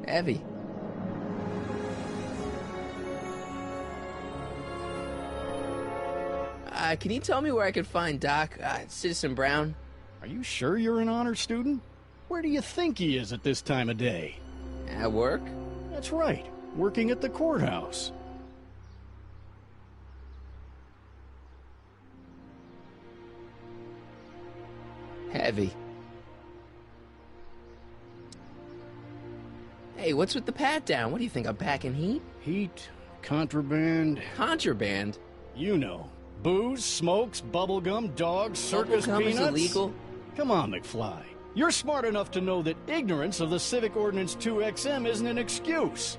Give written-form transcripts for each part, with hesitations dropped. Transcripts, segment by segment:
Heavy. Can you tell me where I could find Doc, Citizen Brown? Are you sure you're an honor student? Where do you think he is at this time of day? At work? That's right, working at the courthouse. Heavy. Hey, what's with the pat down? What do you think, I'm packing heat? Heat, contraband... Contraband? You know. Booze, smokes, bubblegum, dogs, circus Bubblegum peanuts... is illegal? Come on, McFly. You're smart enough to know that ignorance of the Civic Ordinance 2XM isn't an excuse.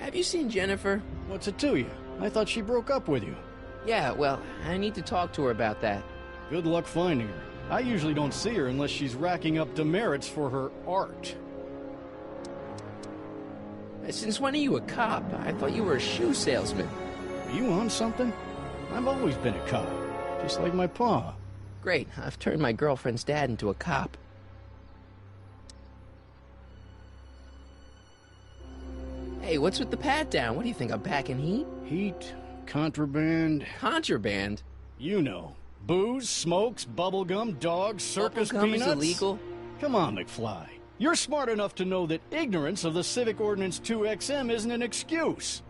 Have you seen Jennifer? What's it to you? I thought she broke up with you. Yeah, well, I need to talk to her about that. Good luck finding her. I usually don't see her unless she's racking up demerits for her art. Since when are you a cop? I thought you were a shoe salesman. Are you on something? I've always been a cop, just like my pa. Great, I've turned my girlfriend's dad into a cop. Hey, what's with the pat down? What do you think, I'm packing heat? Heat, contraband... Contraband? You know. Booze, smokes, bubblegum, dogs, circus Bubblegum peanuts... is illegal? Come on, McFly. You're smart enough to know that ignorance of the Civic Ordinance 2XM isn't an excuse.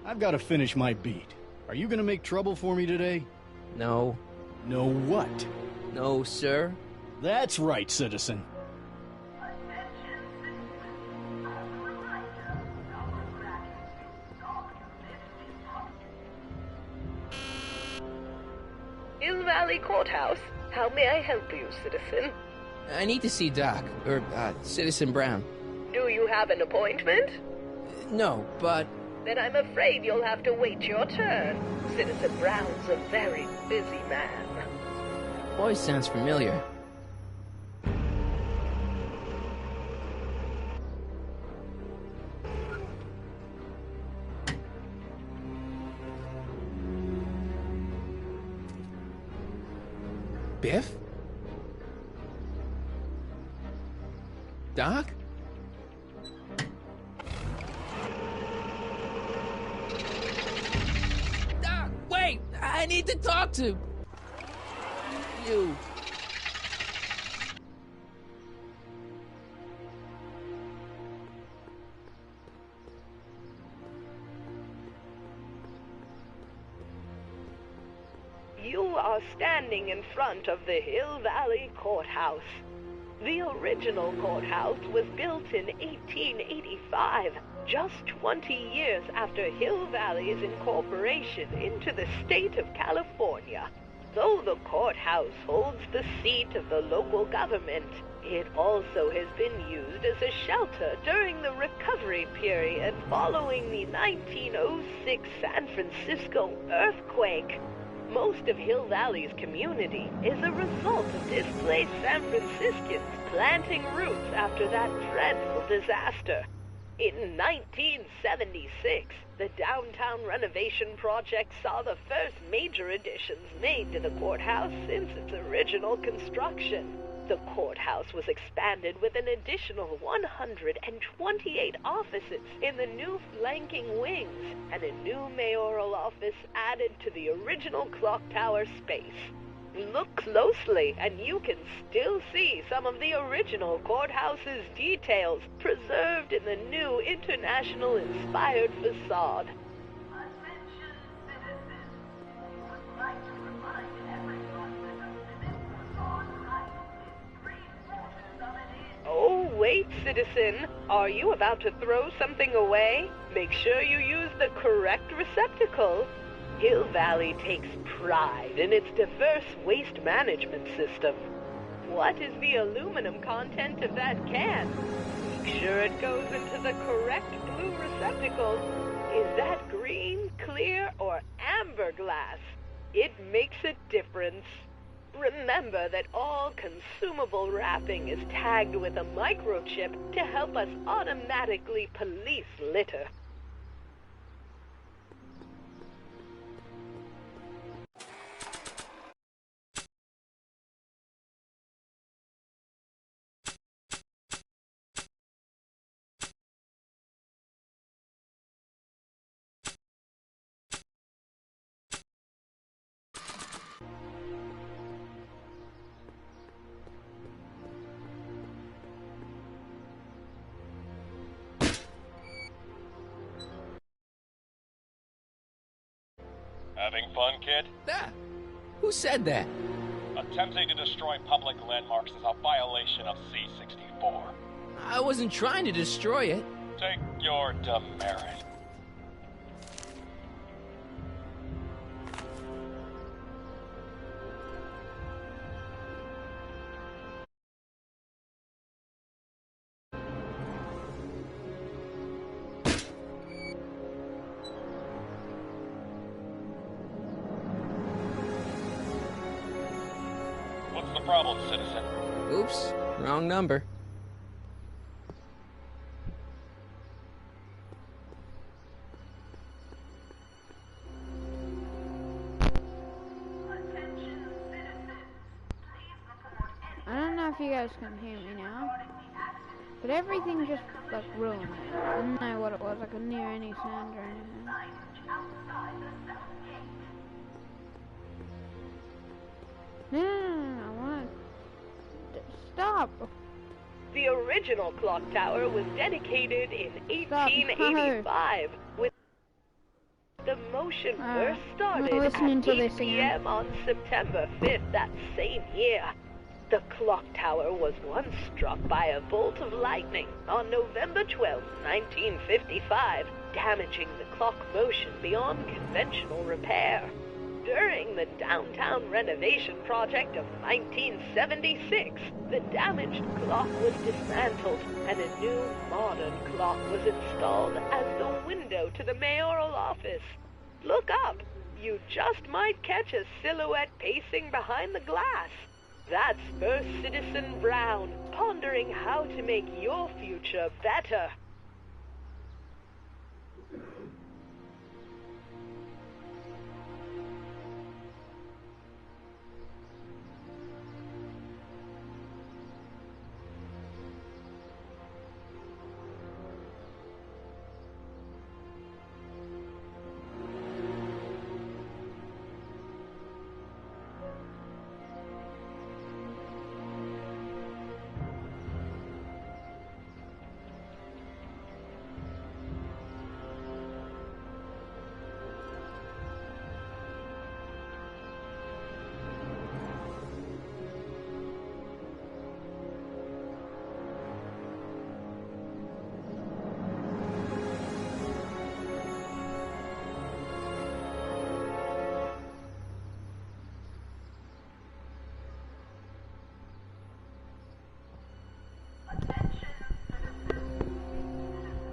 I've got to finish my beat. Are you going to make trouble for me today? No. No what? No, sir. That's right, citizen. Hill Valley Courthouse. How may I help you, citizen? I need to see Doc, or, Citizen Brown. Do you have an appointment? No, but... Then I'm afraid you'll have to wait your turn. Citizen Brown's a very busy man. Voice sounds familiar. Biff? Doc? Doc, wait! I need to talk to you. You are standing in front of the Hill Valley Courthouse. The original courthouse was built in 1885, just 20 years after Hill Valley's incorporation into the state of California. Though the courthouse holds the seat of the local government, it also has been used as a shelter during the recovery period following the 1906 San Francisco earthquake. Most of Hill Valley's community is a result of displaced San Franciscans planting roots after that dreadful disaster. In 1976, the downtown renovation project saw the first major additions made to the courthouse since its original construction. The courthouse was expanded with an additional 128 offices in the new flanking wings, and a new mayoral office added to the original clock tower space. Look closely, and you can still see some of the original courthouse's details preserved in the new international-inspired facade. Oh, wait, citizen. Are you about to throw something away? Make sure you use the correct receptacle. Hill Valley takes pride in its diverse waste management system. What is the aluminum content of that can? Make sure it goes into the correct blue receptacle. Is that green, clear, or amber glass? It makes a difference. Remember that all consumable wrapping is tagged with a microchip to help us automatically police litter. Having fun, kid? Ah, who said that? Attempting to destroy public landmarks is a violation of C-64. I wasn't trying to destroy it. Take your demerit. What's the problem, citizen? Oops, wrong number. I don't know if you guys can hear me now, but everything just like ruined it. I didn't know what it was. I couldn't hear any sound or anything. No, I want to stop. The original clock tower was dedicated in 1885 with the motion first started I'm listening at to 8 this again. p.m. on September 5th that same year. The clock tower was once struck by a bolt of lightning on November 12, 1955, damaging the clock motion beyond conventional repair. During the downtown renovation project of 1976, the damaged clock was dismantled and a new modern clock was installed as the window to the mayoral office. Look up. You just might catch a silhouette pacing behind the glass. That's First Citizen Brown, pondering how to make your future better.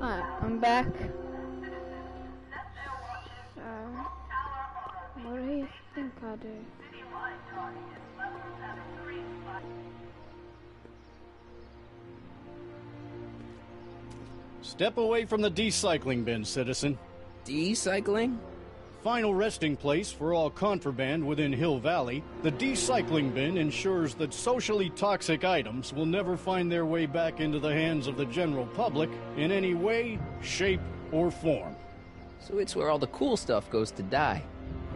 Alright, I'm back. So, what do you think I do? Step away from the decycling bin, citizen. Decycling? Final resting place for all contraband within Hill Valley, the decycling bin ensures that socially toxic items will never find their way back into the hands of the general public in any way, shape, or form. So it's where all the cool stuff goes to die.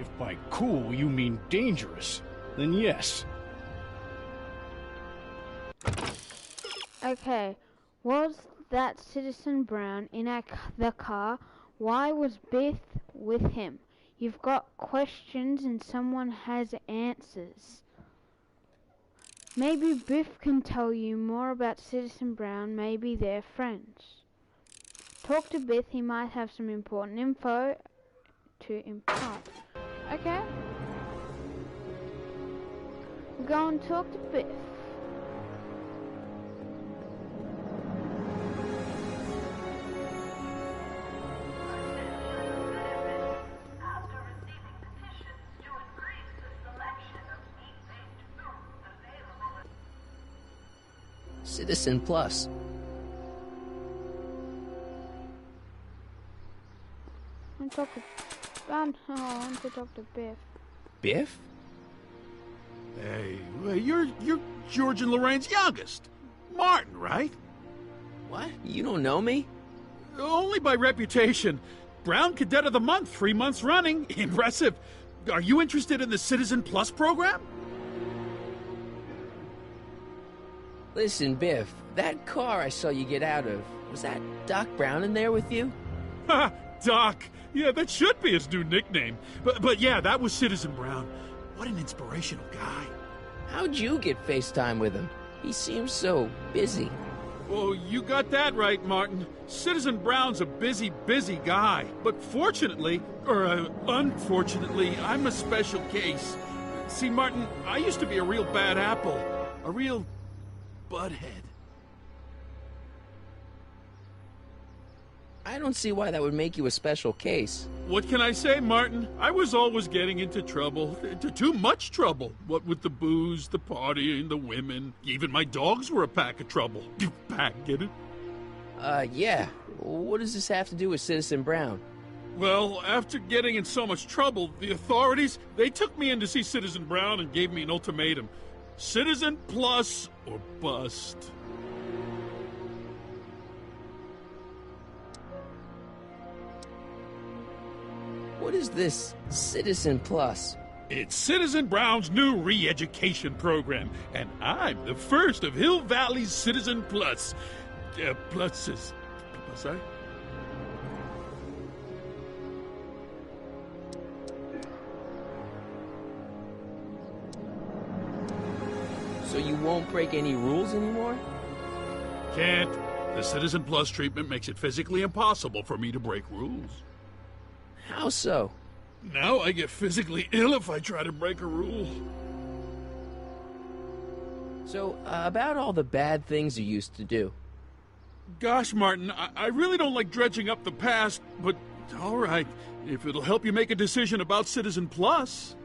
If by cool you mean dangerous, then yes. Okay, was that Citizen Brown in the car? Why was Biff with him? You've got questions and someone has answers. Maybe Biff can tell you more about Citizen Brown, maybe they're friends. Talk to Biff, he might have some important info to impart. Okay. We'll go and talk to Biff. Citizen Plus. I want to talk to Biff. Biff? Hey, you're George and Lorraine's youngest. Martin, right? What? You don't know me? Only by reputation. Brown Cadet of the Month, 3 months running. Impressive. Are you interested in the Citizen Plus program? Listen, Biff, that car I saw you get out of, was that Doc Brown in there with you? Ha! Doc. Yeah, that should be his new nickname. But yeah, that was Citizen Brown. What an inspirational guy. How'd you get FaceTime with him? He seems so busy. Oh, you got that right, Martin. Citizen Brown's a busy, busy guy. But fortunately, or unfortunately, I'm a special case. See, Martin, I used to be a real bad apple. A real butthead. I don't see why that would make you a special case. What can I say, Martin? I was always getting into trouble. Too much trouble. What with the booze, the partying, the women. Even my dogs were a pack of trouble. Pack, get it? Yeah. What does this have to do with Citizen Brown? Well, after getting in so much trouble, the authorities, they took me in to see Citizen Brown and gave me an ultimatum. Citizen Plus or bust. What is this Citizen Plus? It's Citizen Brown's new re-education program, and I'm the first of Hill Valley's Citizen Plus. Pluses. Sorry? So you won't break any rules anymore? Can't. The Citizen Plus treatment makes it physically impossible for me to break rules. How so? Now I get physically ill if I try to break a rule. So, about all the bad things you used to do. Gosh, Martin, I really don't like dredging up the past, but all right, if it'll help you make a decision about Citizen Plus.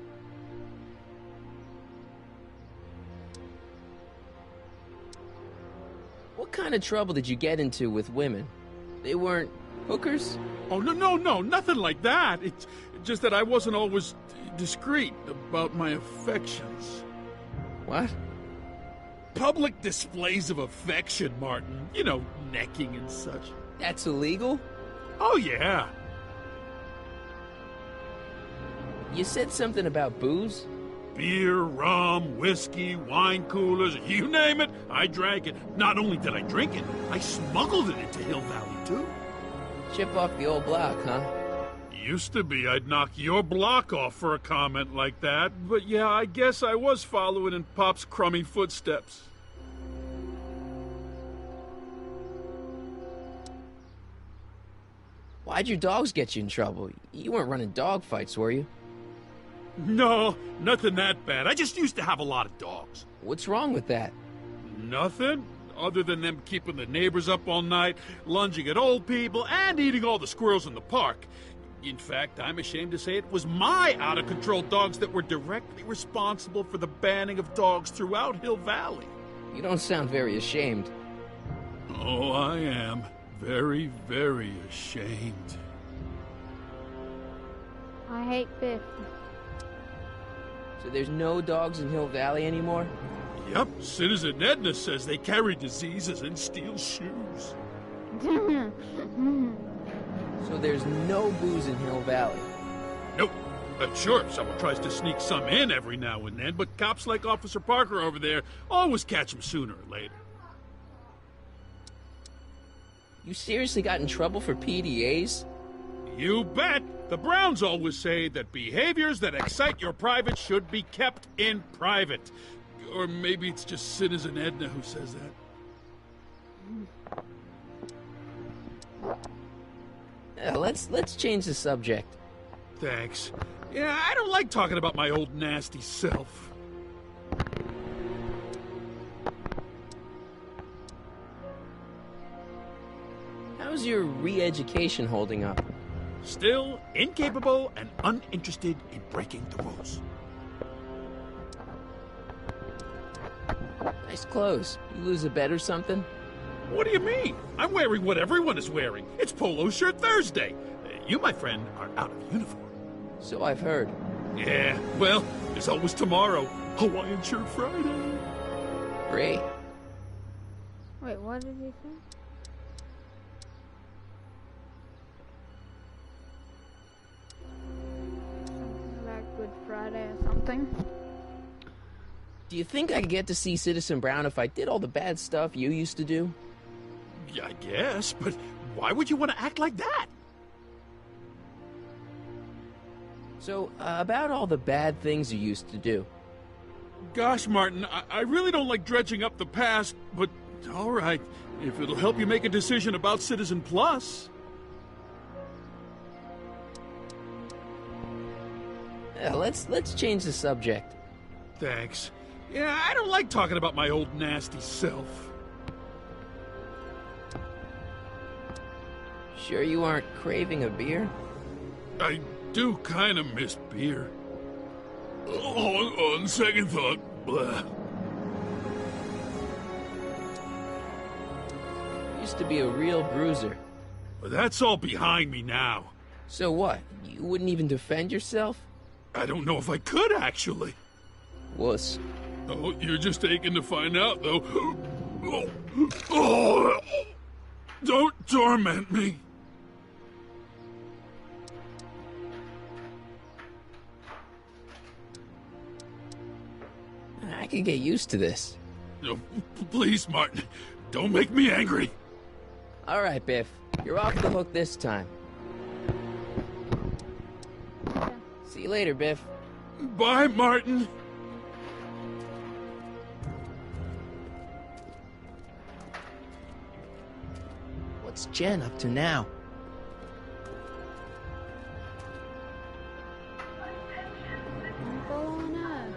What kind of trouble did you get into with women? They weren't hookers? Oh, no, nothing like that. It's just that I wasn't always discreet about my affections. What? Public displays of affection, Martin. You know, necking and such. That's illegal? Oh, yeah. You said something about booze? Beer, rum, whiskey, wine coolers, you name it, I drank it. Not only did I drink it, I smuggled it into Hill Valley, too. Chip off the old block, huh? Used to be I'd knock your block off for a comment like that, but yeah, I guess I was following in Pop's crummy footsteps. Why'd your dogs get you in trouble? You weren't running dog fights, were you? No, nothing that bad. I just used to have a lot of dogs. What's wrong with that? Nothing, other than them keeping the neighbors up all night, lunging at old people, and eating all the squirrels in the park. In fact, I'm ashamed to say it was my out-of-control dogs that were directly responsible for the banning of dogs throughout Hill Valley. You don't sound very ashamed. Oh, I am. Very, very ashamed. I hate Biff. So there's no dogs in Hill Valley anymore? Yep, Citizen Edna says they carry diseases and steal shoes. So there's no booze in Hill Valley? Nope. Sure, someone tries to sneak some in every now and then, but cops like Officer Parker over there always catch them sooner or later. You seriously got in trouble for PDAs? You bet! The Browns always say that behaviors that excite your private should be kept in private. Or maybe it's just Citizen Edna who says that. Let's change the subject. Thanks. Yeah, I don't like talking about my old nasty self. How's your re-education holding up? Still incapable and uninterested in breaking the rules. Nice clothes. You lose a bet or something? What do you mean? I'm wearing what everyone is wearing. It's Polo Shirt Thursday. You, my friend, are out of uniform. So I've heard. Yeah, well, there's always tomorrow. Hawaiian Shirt Friday. Great. Wait, what did he say? Something about Good Friday or something. Do you think I'd get to see Citizen Brown if I did all the bad stuff you used to do? Yeah, I guess, but why would you want to act like that? So, about all the bad things you used to do. Gosh, Martin, I really don't like dredging up the past, but all right, if it'll help you make a decision about Citizen Plus. Let's change the subject. Thanks. Yeah, I don't like talking about my old nasty self. Sure you aren't craving a beer? I do kind of miss beer. On second thought, blah. Used to be a real bruiser. But that's all behind me now. So what? You wouldn't even defend yourself? I don't know if I could, actually. Wuss. Oh, you're just aching to find out, though. Oh, don't torment me. I could get used to this. No, please, Martin, don't make me angry. All right, Biff. You're off the hook this time. See you later, Biff. Bye, Martin. What's Jen up to now? Go on up.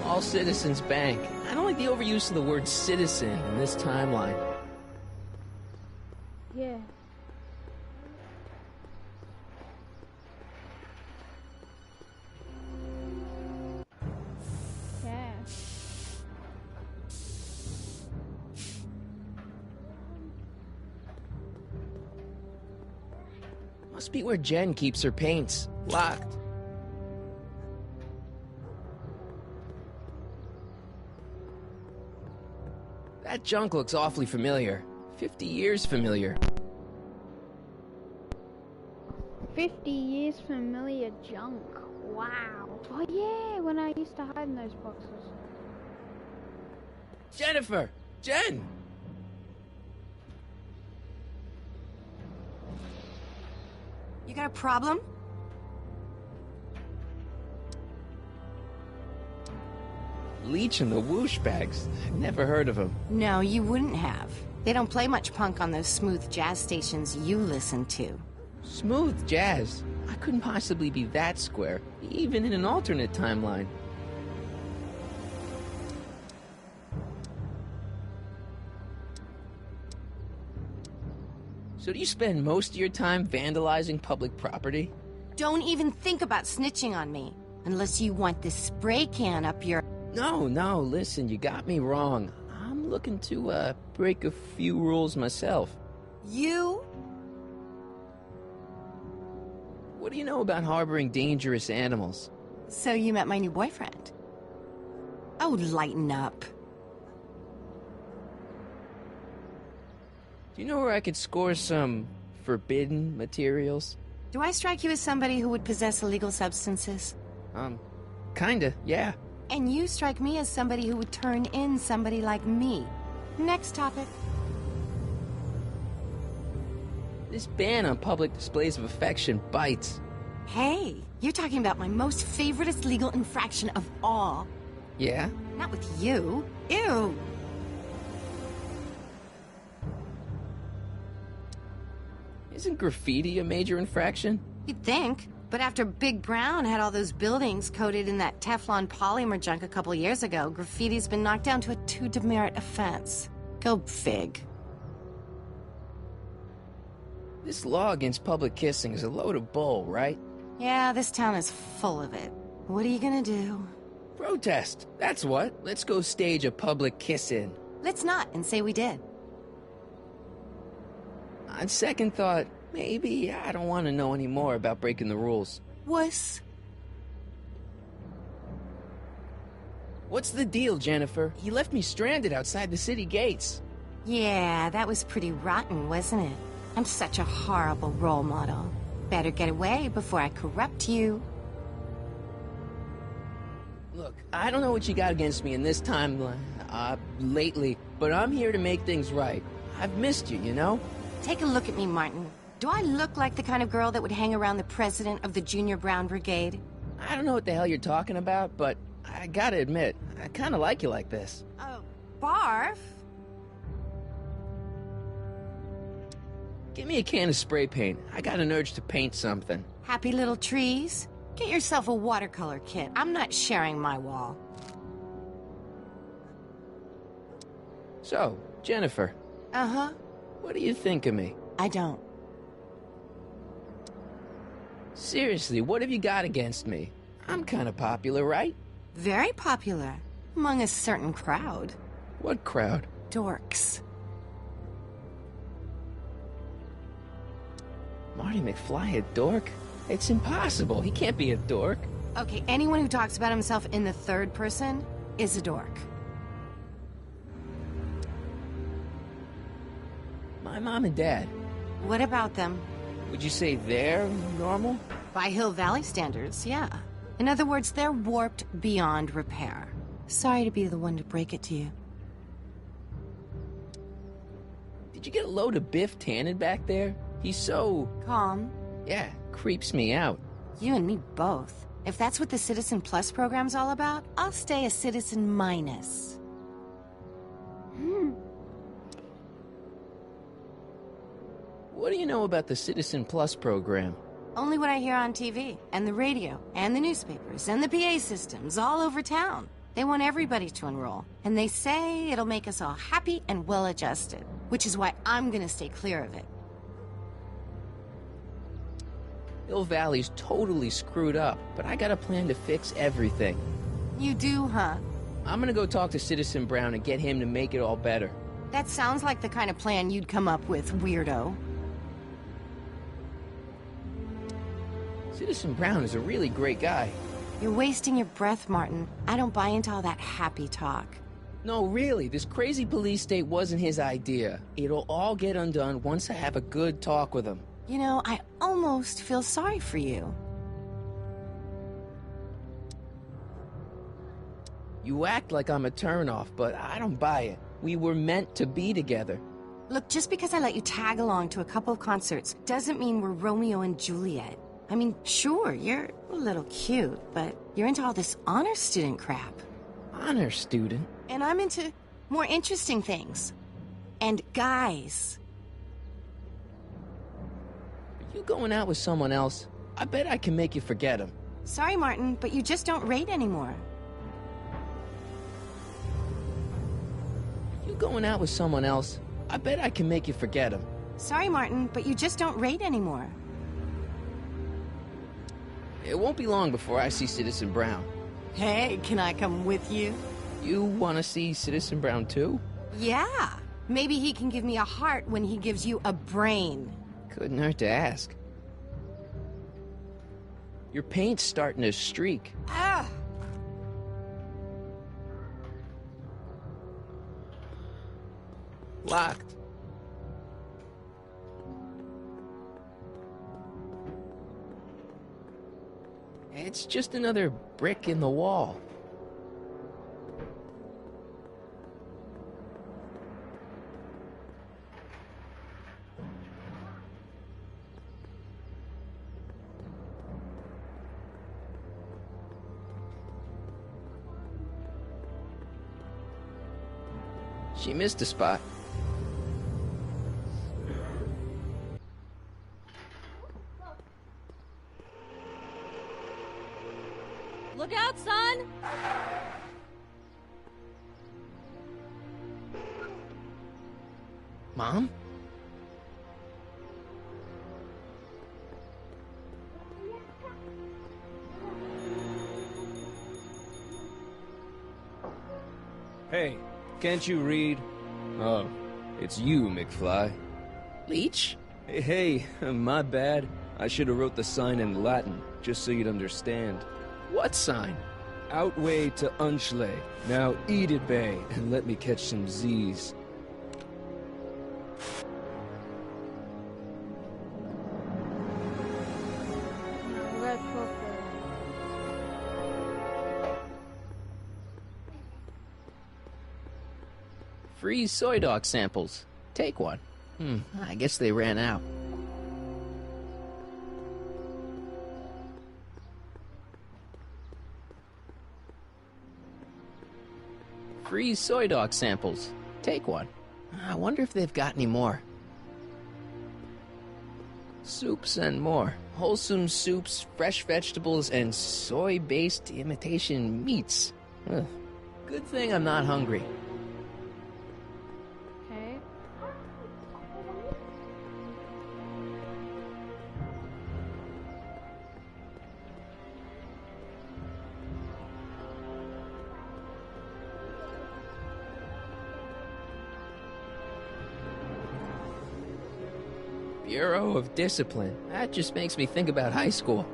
All Citizens Bank. I don't like the overuse of the word citizen in this timeline. Yeah. Yeah. Must be where Jen keeps her paints. Locked. That junk looks awfully familiar. 50 years familiar. 50 years familiar junk. Wow. Oh yeah, when I used to hide in those boxes. Jennifer! Jen! You got a problem? Leech and the Whoosh Bags. I've never heard of them. No, you wouldn't have. They don't play much punk on those smooth jazz stations you listen to. Smooth jazz. I couldn't possibly be that square, even in an alternate timeline. So do you spend most of your time vandalizing public property? Don't even think about snitching on me, unless you want this spray can up your... No, listen, you got me wrong. I'm looking to, break a few rules myself. You? What do you know about harboring dangerous animals? So you met my new boyfriend. Oh, lighten up. Do you know where I could score some forbidden materials? Do I strike you as somebody who would possess illegal substances? Kinda, yeah. And you strike me as somebody who would turn in somebody like me. Next topic. This ban on public displays of affection bites. Hey, you're talking about my most favoriteest legal infraction of all. Yeah? Not with you. Ew. Isn't graffiti a major infraction? You'd think. But after Big Brown had all those buildings coated in that Teflon polymer junk a couple years ago, graffiti's been knocked down to a 2 demerit offense. Go fig. This law against public kissing is a load of bull, right? Yeah, this town is full of it. What are you gonna do? Protest. That's what. Let's go stage a public kiss-in. Let's not and say we did. On second thought, maybe I don't want to know any more about breaking the rules. Wuss. What's the deal, Jennifer? You left me stranded outside the city gates. Yeah, that was pretty rotten, wasn't it? I'm such a horrible role model. Better get away before I corrupt you. Look, I don't know what you got against me in this timeline, lately, but I'm here to make things right. I've missed you, you know? Take a look at me, Martin. Do I look like the kind of girl that would hang around the president of the Junior Brown Brigade? I don't know what the hell you're talking about, but I gotta admit, I kinda like you like this. Oh, barf? Give me a can of spray paint. I got an urge to paint something. Happy little trees? Get yourself a watercolor kit. I'm not sharing my wall. So, Jennifer. Uh-huh. What do you think of me? I don't. Seriously, what have you got against me? I'm kinda popular, right? Very popular. Among a certain crowd. What crowd? Dorks. Marty McFly a dork? It's impossible. He can't be a dork. Okay, anyone who talks about himself in the third person is a dork. My mom and dad. What about them? Would you say they're normal? By Hill Valley standards, yeah. In other words, they're warped beyond repair. Sorry to be the one to break it to you. Did you get a load of Biff Tannen back there? He's so... Calm. Yeah, creeps me out. You and me both. If that's what the Citizen Plus program's all about, I'll stay a Citizen Minus. What do you know about the Citizen Plus program? Only what I hear on TV, and the radio, and the newspapers, and the PA systems all over town. They want everybody to enroll, and they say it'll make us all happy and well-adjusted, which is why I'm gonna stay clear of it. Hill Valley's totally screwed up, but I got a plan to fix everything. You do, huh? I'm gonna go talk to Citizen Brown and get him to make it all better. That sounds like the kind of plan you'd come up with, weirdo. Citizen Brown is a really great guy. You're wasting your breath, Martin. I don't buy into all that happy talk. No, really, this crazy police state wasn't his idea. It'll all get undone once I have a good talk with him. You know, I almost feel sorry for you. You act like I'm a turnoff, but I don't buy it. We were meant to be together. Look, just because I let you tag along to a couple of concerts doesn't mean we're Romeo and Juliet. I mean, sure, you're a little cute, but you're into all this honor student crap. Honor student? And I'm into more interesting things. And guys. Are you going out with someone else? I bet I can make you forget him. Sorry, Martin, but you just don't rate anymore. Are you going out with someone else? I bet I can make you forget him. Sorry, Martin, but you just don't rate anymore. It won't be long before I see Citizen Brown. Hey, can I come with you? You want to see Citizen Brown too? Yeah. Maybe he can give me a heart when he gives you a brain. Couldn't hurt to ask. Your paint's starting to streak. Ah! Locked. It's just another brick in the wall. She missed a spot. Look out, son! Mom? Hey, can't you read? Oh, it's you, McFly. Leech? Hey, my bad. I should have wrote the sign in Latin, just so you'd understand. What sign? Outway to Unchley. Now eat it, Bay, and let me catch some Z's. Red purple. Free soy dog samples. Take one. I guess they ran out. Free soy dog samples. Take one. I wonder if they've got any more. Soups and more. Wholesome soups, fresh vegetables, and soy-based imitation meats. Ugh. Good thing I'm not hungry. Okay. Bureau of Discipline. That just makes me think about high school.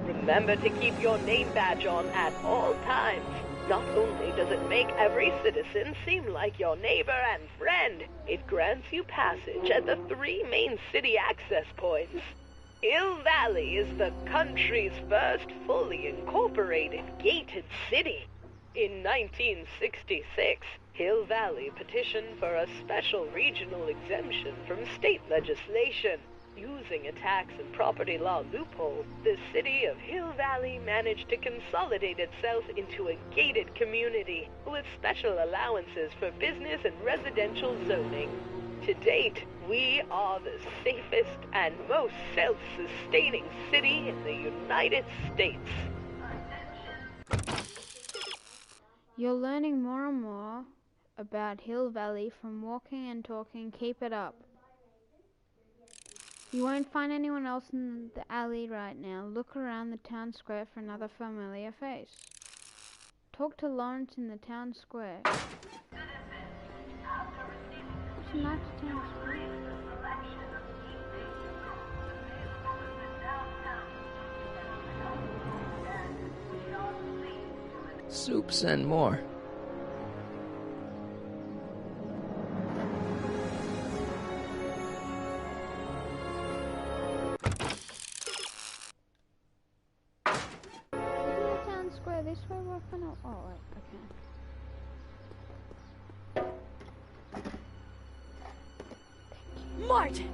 Remember to keep your name badge on at all times. Not only does it make every citizen seem like your neighbor and friend, it grants you passage at the 3 main city access points. Hill Valley is the country's first fully incorporated gated city. In 1966, Hill Valley petitioned for a special regional exemption from state legislation. Using a tax and property law loophole, the city of Hill Valley managed to consolidate itself into a gated community with special allowances for business and residential zoning. To date, we are the safest and most self-sustaining city in the United States. You're learning more and more about Hill Valley from walking and talking. Keep it up. You won't find anyone else in the alley right now. Look around the town square for another familiar face. Talk to Lawrence in the town square. What's a nice town square? Soups and more. This way working out? Oh, right, okay. Martin!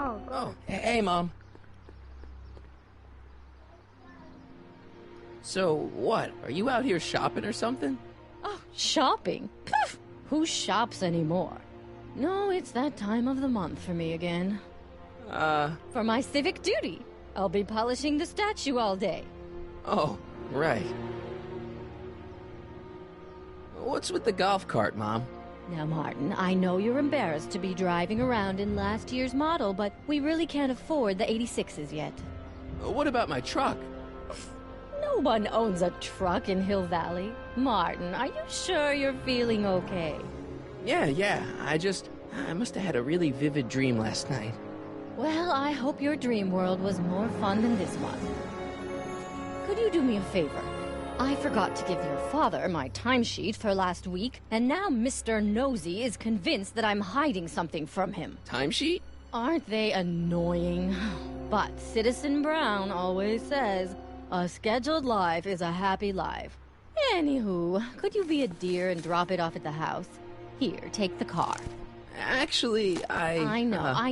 Oh, God. Oh, hey, Mom. So, what? Are you out here shopping or something? Oh, shopping? Poof! Who shops anymore? No, it's that time of the month for me again. For my civic duty. I'll be polishing the statue all day. Oh, right. What's with the golf cart, Mom? Now, Martin, I know you're embarrassed to be driving around in last year's model, but we really can't afford the 86s yet. What about my truck? No one owns a truck in Hill Valley. Martin, are you sure you're feeling okay? Yeah. I must have had a really vivid dream last night. Well, I hope your dream world was more fun than this one. Could you do me a favor? I forgot to give your father my timesheet for last week, and now Mr. Nosy is convinced that I'm hiding something from him. Timesheet? Aren't they annoying? But Citizen Brown always says, a scheduled life is a happy life. Anywho, could you be a dear and drop it off at the house? Here, take the car. Actually, I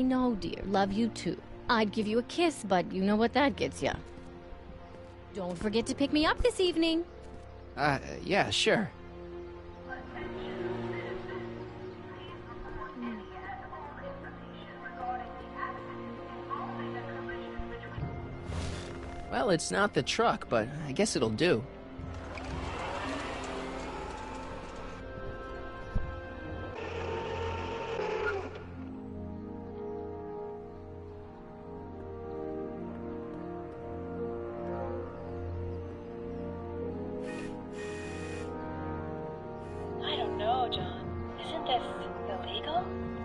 know, dear. Love you too. I'd give you a kiss, but you know what that gets you. Don't forget to pick me up this evening. Yeah, sure. Well, it's not the truck, but I guess it'll do. I don't know, John. Isn't this illegal?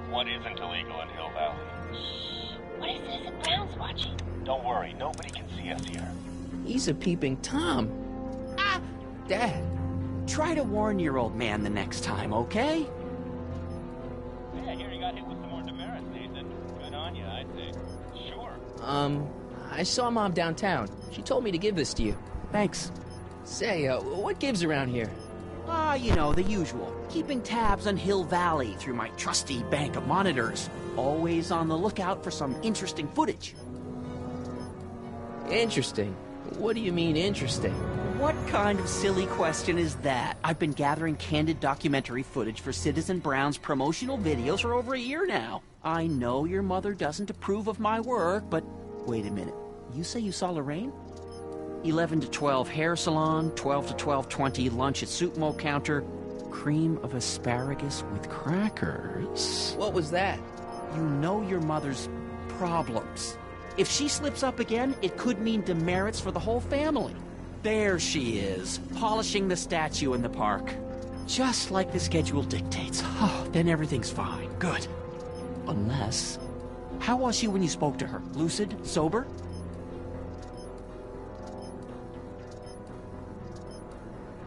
What isn't illegal in Hill Valley? Shh. What if Citizen Brown's watching? Don't worry, nobody can see us here. He's a peeping Tom. Ah! Dad. Try to warn your old man the next time, okay? Hey, I hear you got hit with some more demerits, Nathan. Good on you, I'd say. Sure. I saw Mom downtown. She told me to give this to you. Thanks. Say, what gives around here? You know, the usual. Keeping tabs on Hill Valley through my trusty bank of monitors. Always on the lookout for some interesting footage. Interesting? What do you mean, interesting? What kind of silly question is that? I've been gathering candid documentary footage for Citizen Brown's promotional videos for over a year now. I know your mother doesn't approve of my work, but wait a minute. You say you saw Lorraine? 11 to 12 hair salon, 12 to 12:20 lunch at soup mo counter, cream of asparagus with crackers. What was that? You know your mother's problems. If she slips up again, it could mean demerits for the whole family. There she is, polishing the statue in the park. Just like the schedule dictates. Oh, then everything's fine. Good. Unless... How was she when you spoke to her? Lucid? Sober?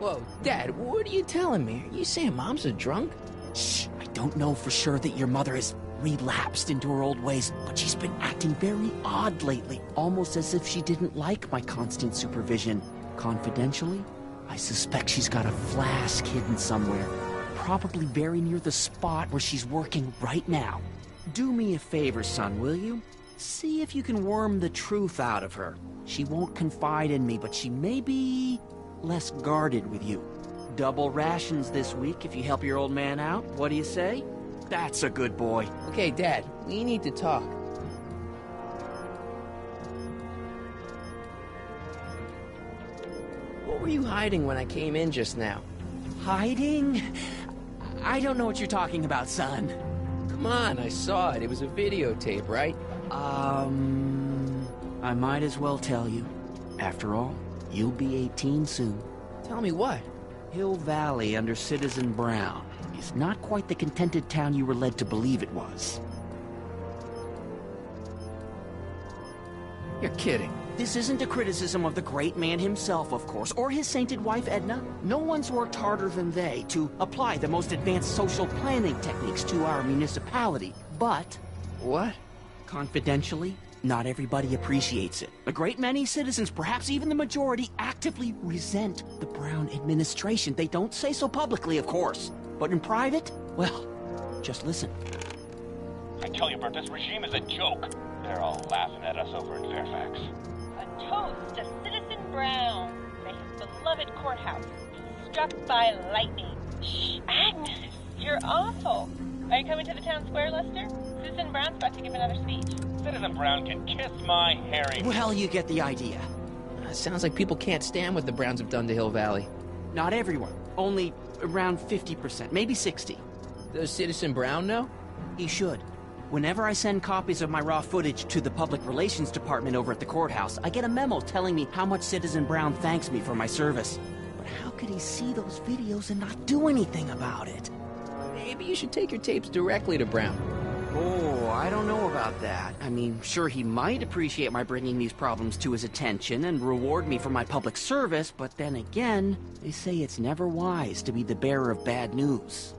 Whoa, Dad, what are you telling me? Are you saying Mom's a drunk? Shh, I don't know for sure that your mother has relapsed into her old ways, but she's been acting very odd lately, almost as if she didn't like my constant supervision. Confidentially, I suspect she's got a flask hidden somewhere, probably very near the spot where she's working right now. Do me a favor, son, will you? See if you can worm the truth out of her. She won't confide in me, but she may be less guarded with you. Double rations this week if you help your old man out. What do you say? That's a good boy. Okay, Dad, we need to talk. What were you hiding when I came in just now? Hiding? I don't know what you're talking about, son. Come on, I saw it. It was a videotape, right? I might as well tell you. After all, you'll be 18 soon. Tell me what? Hill Valley under Citizen Brown is not quite the contented town you were led to believe it was. You're kidding. This isn't a criticism of the great man himself, of course, or his sainted wife, Edna. No one's worked harder than they to apply the most advanced social planning techniques to our municipality. But... What? Confidentially, not everybody appreciates it. A great many citizens, perhaps even the majority, actively resent the Brown administration. They don't say so publicly, of course. But in private, well, just listen. I tell you, Bert, this regime is a joke. They're all laughing at us over in Fairfax. A toast to Citizen Brown. May his beloved courthouse be struck by lightning. Shh, Agnes, you're awful. Are you coming to the town square, Lester? Citizen Brown's about to give another speech. Citizen Brown can kiss my hairy... Well, you get the idea. Sounds like people can't stand what the Browns have done to Hill Valley. Not everyone. Only around 50%, maybe 60. Does Citizen Brown know? He should. Whenever I send copies of my raw footage to the Public Relations Department over at the courthouse, I get a memo telling me how much Citizen Brown thanks me for my service. But how could he see those videos and not do anything about it? Maybe you should take your tapes directly to Brown. Oh, I don't know about that. I mean, sure, he might appreciate my bringing these problems to his attention and reward me for my public service, but then again, they say it's never wise to be the bearer of bad news.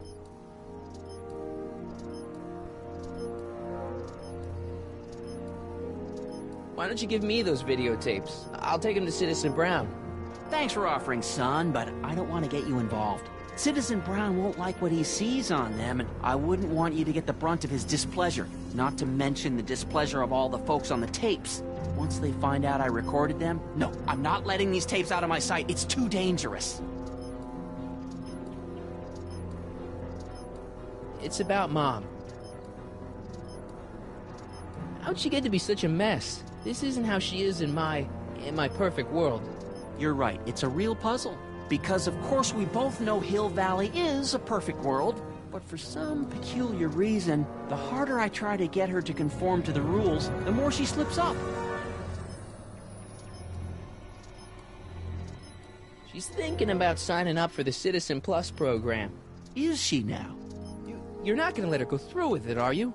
Why don't you give me those videotapes? I'll take them to Citizen Brown. Thanks for offering, son, but I don't want to get you involved. Citizen Brown won't like what he sees on them, and I wouldn't want you to get the brunt of his displeasure, not to mention the displeasure of all the folks on the tapes. Once they find out I recorded them, no, I'm not letting these tapes out of my sight. It's too dangerous. It's about Mom. How'd she get to be such a mess? This isn't how she is in my perfect world. You're right, it's a real puzzle. Because of course we both know Hill Valley is a perfect world, but for some peculiar reason, the harder I try to get her to conform to the rules, the more she slips up. She's thinking about signing up for the Citizen Plus program. Is she now? You're not gonna let her go through with it, are you?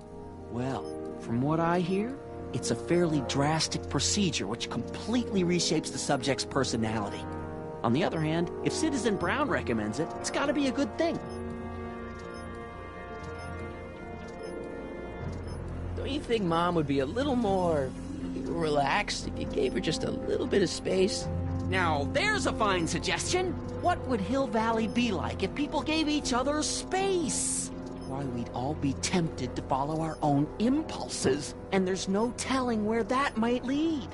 Well, from what I hear, it's a fairly drastic procedure which completely reshapes the subject's personality. On the other hand, if Citizen Brown recommends it, it's gotta be a good thing. Don't you think Mom would be a little more relaxed if you gave her just a little bit of space? Now, there's a fine suggestion. What would Hill Valley be like if people gave each other space? Why, we'd all be tempted to follow our own impulses, and there's no telling where that might lead.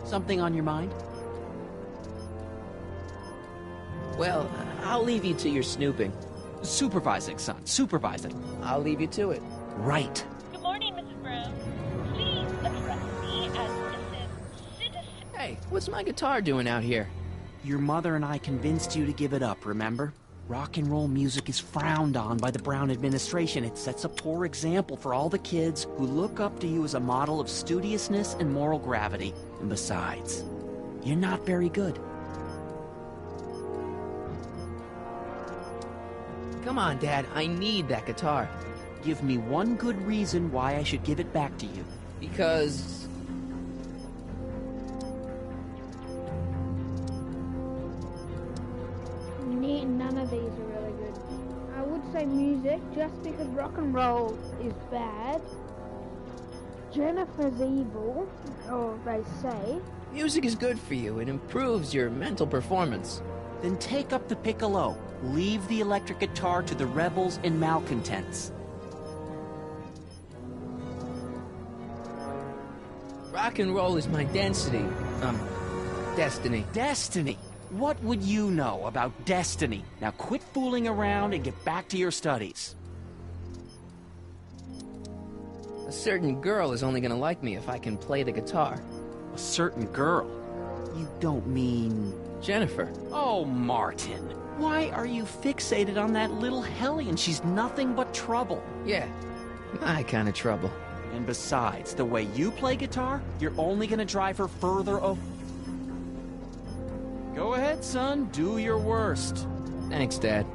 Something on your mind? Well, I'll leave you to your snooping. Supervising, son, supervising. I'll leave you to it. Right. Good morning, Mrs. Brown. Please address me as Mrs. Citizen. Hey, what's my guitar doing out here? Your mother and I convinced you to give it up, remember? Rock and roll music is frowned on by the Brown administration. It sets a poor example for all the kids who look up to you as a model of studiousness and moral gravity. And besides, you're not very good. Come on, Dad, I need that guitar. Give me one good reason why I should give it back to you. Because... None of these are really good. I would say music, just because rock and roll is bad. Jennifer's evil, or they say. Music is good for you. It improves your mental performance. Then take up the piccolo. Leave the electric guitar to the rebels and malcontents. Rock and roll is my density. Destiny. Destiny? What would you know about destiny? Now quit fooling around and get back to your studies. A certain girl is only gonna like me if I can play the guitar. A certain girl? You don't mean... Jennifer. Oh, Martin. Why are you fixated on that little hellion? She's nothing but trouble. Yeah, my kind of trouble. And besides, the way you play guitar, you're only gonna drive her further Go ahead, son. Do your worst. Thanks, Dad.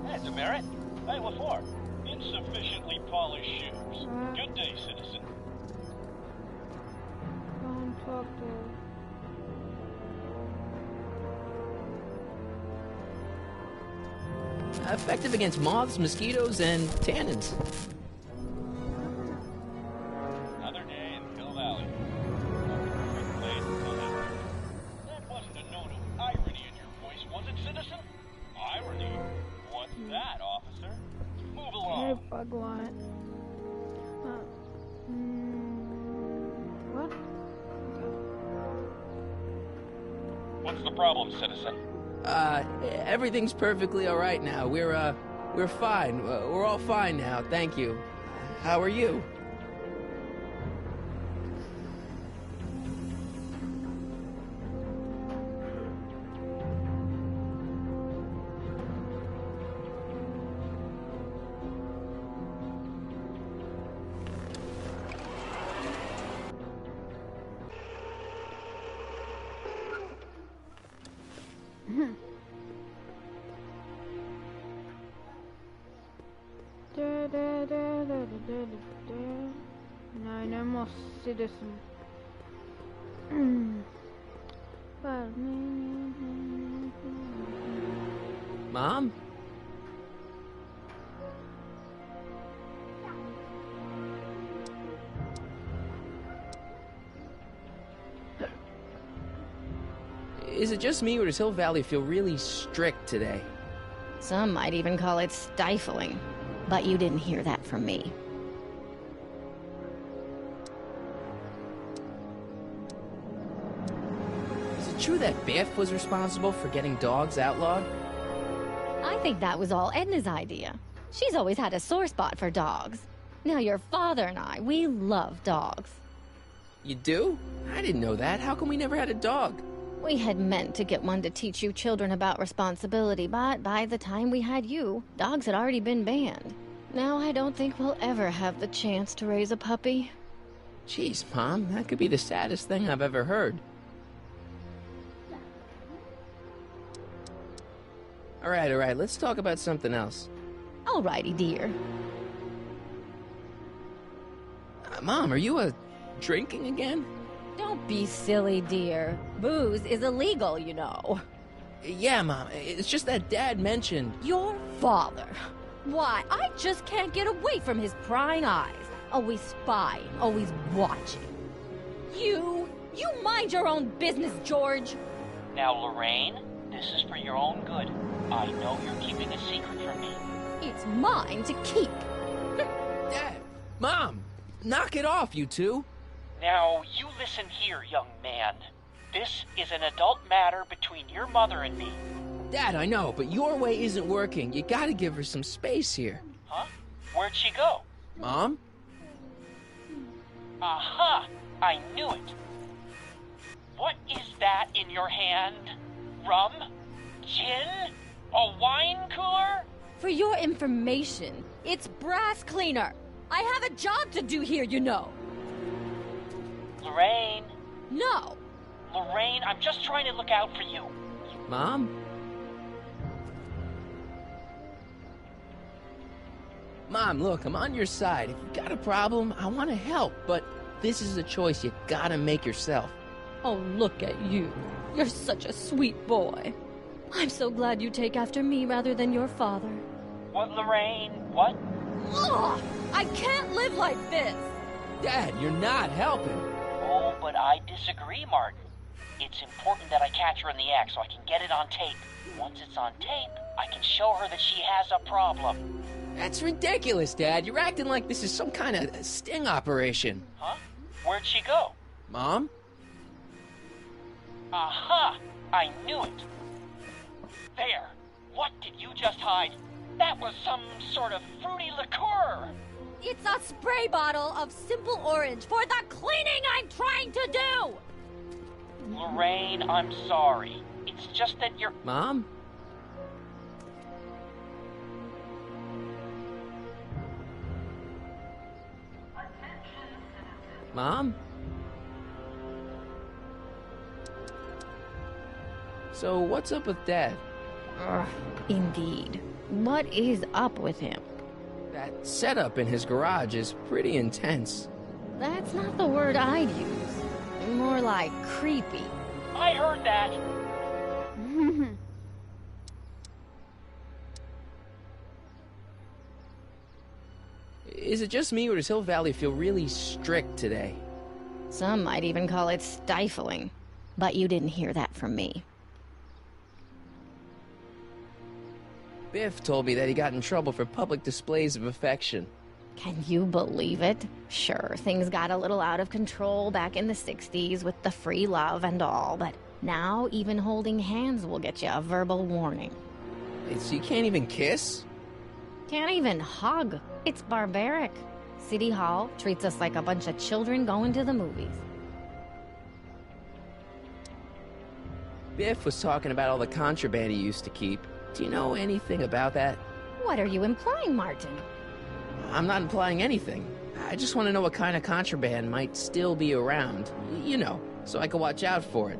Hey, Demerit. Hey, what for? Insufficiently polished shoes. Good day, citizen. Don't talk to her. Effective against moths, mosquitoes, and tannins. Another day in Hill Valley. That wasn't a note of irony in your voice, was it, citizen? Irony? What's that, officer? Move along. Bug light. What? What's the problem, citizen? Everything's perfectly all right now. We're fine. We're all fine now, thank you. How are you? No more citizen. Mom? Is it just me, or does Hill Valley feel really strict today? Some might even call it stifling. But you didn't hear that from me. Is it true that Biff was responsible for getting dogs outlawed? I think that was all Edna's idea. She's always had a sore spot for dogs. Now your father and I, we love dogs. You do? I didn't know that. How come we never had a dog? We had meant to get one to teach you children about responsibility, but by the time we had you, dogs had already been banned. Now I don't think we'll ever have the chance to raise a puppy. Jeez, Mom, that could be the saddest thing I've ever heard. All right, let's talk about something else. Alrighty, dear. Mom, are you drinking again? Don't be silly, dear. Booze is illegal, you know. Yeah, Mom, it's just that Dad mentioned... Your father. Why, I just can't get away from his prying eyes. Always spying, always watching. You mind your own business, George. Now, Lorraine, this is for your own good. I know you're keeping a secret from me. It's mine to keep. Dad! Mom! Knock it off, you two! Now, you listen here, young man. This is an adult matter between your mother and me. Dad, I know, but your way isn't working. You gotta give her some space here. Huh? Where'd she go? Mom? Aha! I knew it. What is that in your hand? Rum? Gin? A wine cooler? For your information, it's brass cleaner. I have a job to do here, you know. Lorraine. No. Lorraine, I'm just trying to look out for you. Mom? Mom, look, I'm on your side. If you've got a problem, I want to help, but this is a choice you gotta make yourself. Oh, look at you. You're such a sweet boy. I'm so glad you take after me rather than your father. What, Lorraine? What? Ugh! I can't live like this! Dad, you're not helping. Oh, but I disagree, Martin. It's important that I catch her in the act so I can get it on tape. Once it's on tape, I can show her that she has a problem. That's ridiculous, Dad. You're acting like this is some kind of sting operation. Huh? Where'd she go? Mom? Aha! I knew it. There. What did you just hide? That was some sort of fruity liqueur. It's a spray bottle of simple orange for the cleaning I'm trying to do! Lorraine, I'm sorry. It's just that you're... Mom? Mom? So, what's up with Dad? Indeed. What is up with him? That setup in his garage is pretty intense. That's not the word I'd use. More like creepy. I heard that. Is it just me, or does Hill Valley feel really strict today? Some might even call it stifling. But you didn't hear that from me. Biff told me that he got in trouble for public displays of affection. Can you believe it? Sure, things got a little out of control back in the 60s with the free love and all, but now even holding hands will get you a verbal warning. Wait, so you can't even kiss? Can't even hug. It's barbaric. City Hall treats us like a bunch of children going to the movies. Biff was talking about all the contraband he used to keep. Do you know anything about that? What are you implying, Martin? I'm not implying anything. I just want to know what kind of contraband might still be around. You know, so I can watch out for it.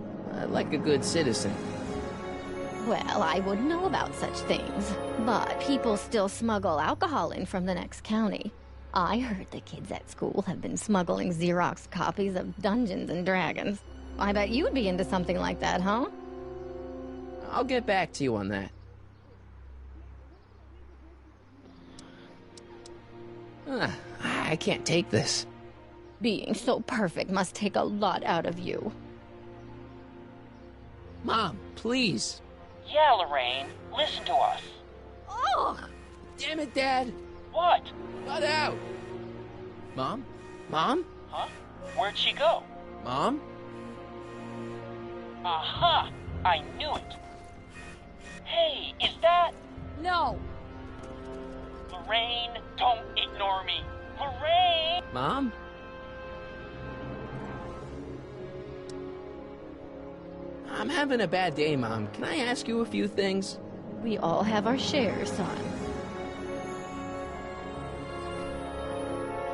Like a good citizen. Well, I wouldn't know about such things. But people still smuggle alcohol in from the next county. I heard the kids at school have been smuggling Xerox copies of Dungeons and Dragons. I bet you'd be into something like that, huh? I'll get back to you on that. I can't take this. Being so perfect must take a lot out of you. Mom, please. Yeah, Lorraine, listen to us. Ugh! Damn it, Dad. What? Cut out. Mom? Mom? Huh? Where'd she go? Mom? Aha! I knew it. Hey, is that... No! Lorraine, don't ignore me. Lorraine! Mom? I'm having a bad day, Mom. Can I ask you a few things? We all have our share, son.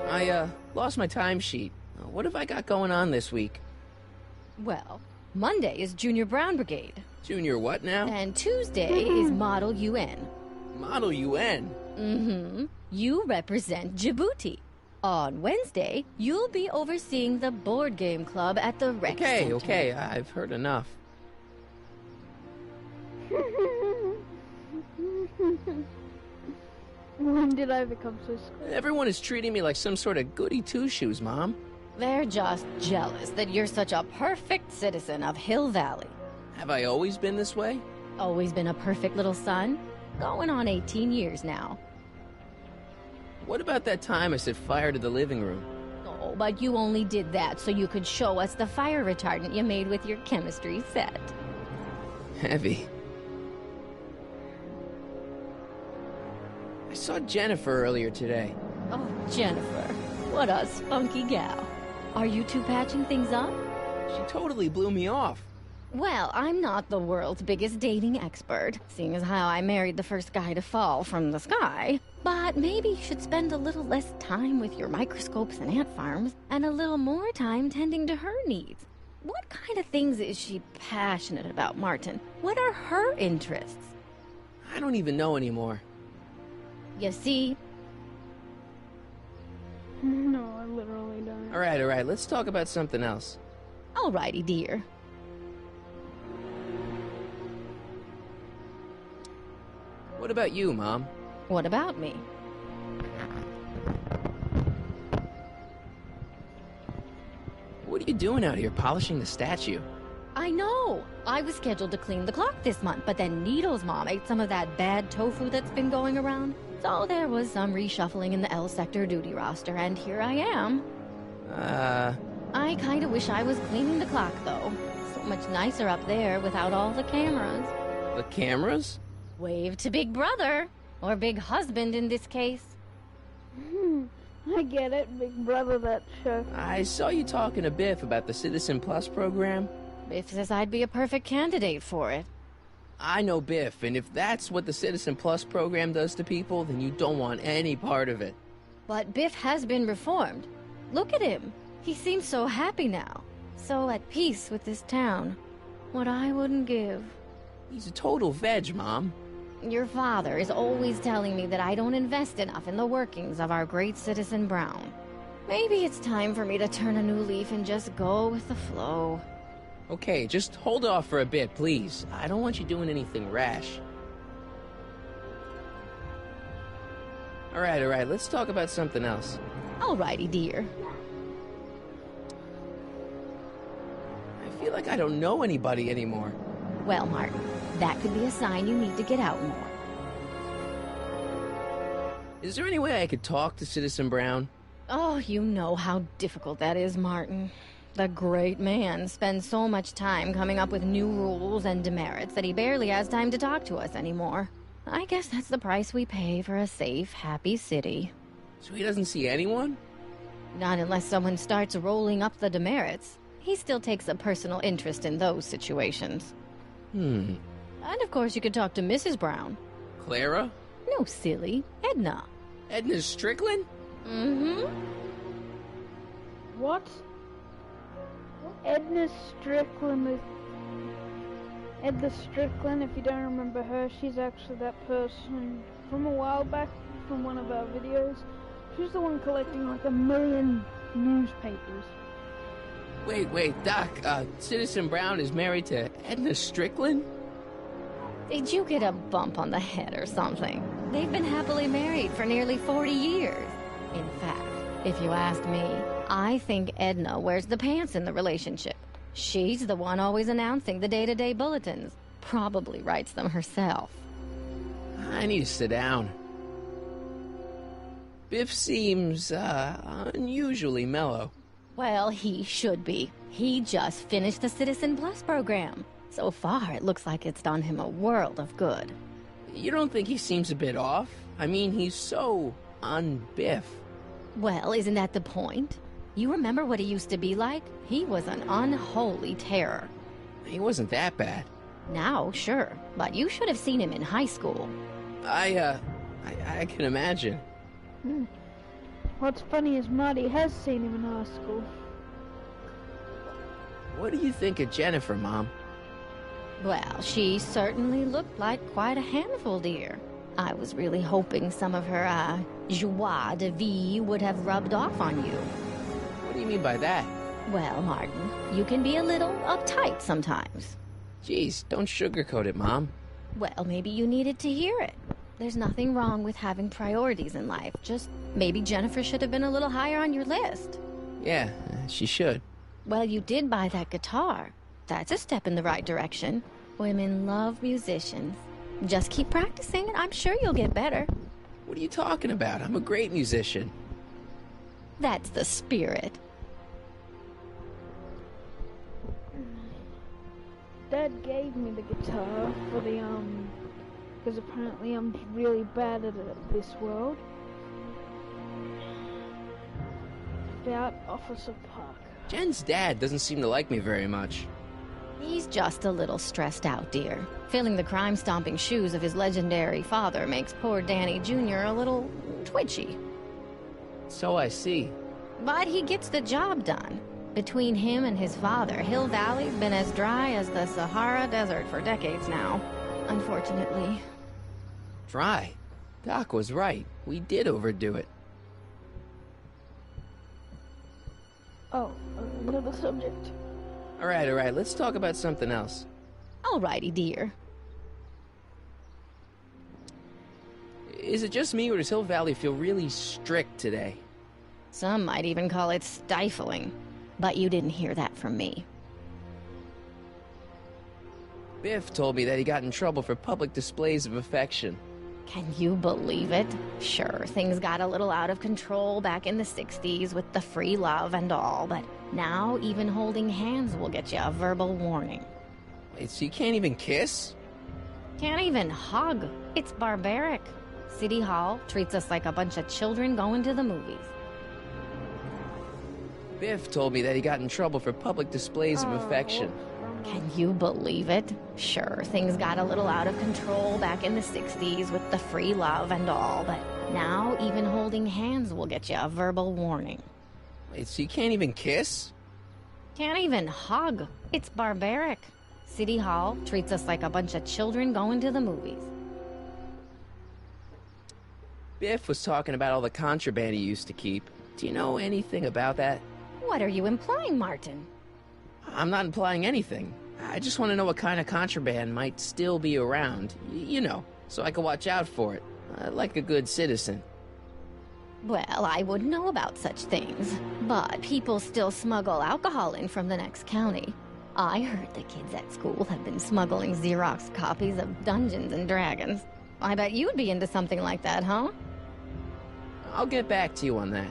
I, lost my timesheet. What have I got going on this week? Well, Monday is Junior Brown Brigade. Junior what now? And Tuesday is Model UN. Model UN? Mm-hmm. You represent Djibouti. On Wednesday, you'll be overseeing the board game club at the rec center. Okay, I've heard enough. When did I become so scared? Everyone is treating me like some sort of goody two-shoes, Mom. They're just jealous that you're such a perfect citizen of Hill Valley. Have I always been this way? Always been a perfect little son? Going on 18 years now. What about that time I set fire to the living room? Oh, but you only did that so you could show us the fire retardant you made with your chemistry set. Heavy. I saw Jennifer earlier today. Oh, Jennifer. What a spunky gal. Are you two patching things up? She totally blew me off. Well, I'm not the world's biggest dating expert, seeing as how I married the first guy to fall from the sky. But maybe you should spend a little less time with your microscopes and ant farms, and a little more time tending to her needs. What kind of things is she passionate about, Martin? What are her interests? I don't even know anymore. You see? No, I literally don't. All right, let's talk about something else. Alrighty, dear. What about you, Mom? What about me? What are you doing out here, polishing the statue? I know! I was scheduled to clean the clock this month, but then Needle's mom ate some of that bad tofu that's been going around. So there was some reshuffling in the L sector duty roster, and here I am. I kinda wish I was cleaning the clock, though. So much nicer up there without all the cameras. The cameras? Wave to Big Brother. Or Big Husband in this case. I get it, Big Brother, that show. I saw you talking to Biff about the Citizen Plus program. Biff says I'd be a perfect candidate for it. I know Biff, and if that's what the Citizen Plus program does to people, then you don't want any part of it. But Biff has been reformed. Look at him. He seems so happy now. So at peace with this town. What I wouldn't give. He's a total veg, Mom. Your father is always telling me that I don't invest enough in the workings of our great citizen Brown. Maybe it's time for me to turn a new leaf and just go with the flow. Okay, just hold off for a bit, please. I don't want you doing anything rash. All right, let's talk about something else. Alrighty, dear. I feel like I don't know anybody anymore. Well, Martin, that could be a sign you need to get out more. Is there any way I could talk to Citizen Brown? Oh, you know how difficult that is, Martin. The great man spends so much time coming up with new rules and demerits that he barely has time to talk to us anymore. I guess that's the price we pay for a safe, happy city. So he doesn't see anyone? Not unless someone starts rolling up the demerits. He still takes a personal interest in those situations. And of course you could talk to Mrs. Brown. Clara? No, silly. Edna. Edna Strickland? Mm-hmm. What? Edna Strickland. Edna Strickland, if you don't remember her, she's actually that person from a while back from one of our videos. She's the one collecting like 1 million newspapers. Wait, Doc, Citizen Brown is married to Edna Strickland? Did you get a bump on the head or something? They've been happily married for nearly 40 years. In fact, if you ask me, I think Edna wears the pants in the relationship. She's the one always announcing the day-to-day bulletins. Probably writes them herself. I need to sit down. Biff seems, unusually mellow. Well, he should be. He just finished the Citizen Plus program. So far, it looks like it's done him a world of good. You don't think he seems a bit off? I mean, he's so un-Biff. Well, isn't that the point? You remember what he used to be like? He was an unholy terror. He wasn't that bad. Now, sure, but you should have seen him in high school. I can imagine. What's funny is Marty has seen him in high school. What do you think of Jennifer, Mom? Well, she certainly looked like quite a handful, dear. I was really hoping some of her, joie de vivre would have rubbed off on you. What do you mean by that? Well, Martin, you can be a little uptight sometimes. Jeez, don't sugarcoat it, Mom. Well, maybe you needed to hear it. There's nothing wrong with having priorities in life. Just maybe Jennifer should have been a little higher on your list. Yeah, she should. Well, you did buy that guitar. That's a step in the right direction. Women love musicians. Just keep practicing and I'm sure you'll get better. What are you talking about? I'm a great musician. That's the spirit. Dad gave me the guitar for the, because apparently I'm really bad at this world. About Officer Park. Jen's dad doesn't seem to like me very much. He's just a little stressed out, dear. Filling the crime-stomping shoes of his legendary father makes poor Danny Jr. a little twitchy. So I see. But he gets the job done. Between him and his father, Hill Valley's been as dry as the Sahara Desert for decades now, unfortunately. Dry? Doc was right. We did overdo it. Oh, another subject. All right, let's talk about something else. Alrighty, dear. Is it just me, or does Hill Valley feel really strict today? Some might even call it stifling. But you didn't hear that from me. Biff told me that he got in trouble for public displays of affection. Can you believe it? Sure, things got a little out of control back in the 60s with the free love and all, but now even holding hands will get you a verbal warning. Wait, so you can't even kiss? Can't even hug. It's barbaric. City Hall treats us like a bunch of children going to the movies. Biff told me that he got in trouble for public displays of affection. Can you believe it? Sure, things got a little out of control back in the 60s with the free love and all, but now even holding hands will get you a verbal warning. Wait, so you can't even kiss? Can't even hug. It's barbaric. City Hall treats us like a bunch of children going to the movies. Biff was talking about all the contraband he used to keep. Do you know anything about that? What are you implying, Martin? I'm not implying anything. I just want to know what kind of contraband might still be around. You know, so I can watch out for it. Like a good citizen. Well, I wouldn't know about such things. But people still smuggle alcohol in from the next county. I heard the kids at school have been smuggling Xerox copies of Dungeons and Dragons. I bet you'd be into something like that, huh? I'll get back to you on that.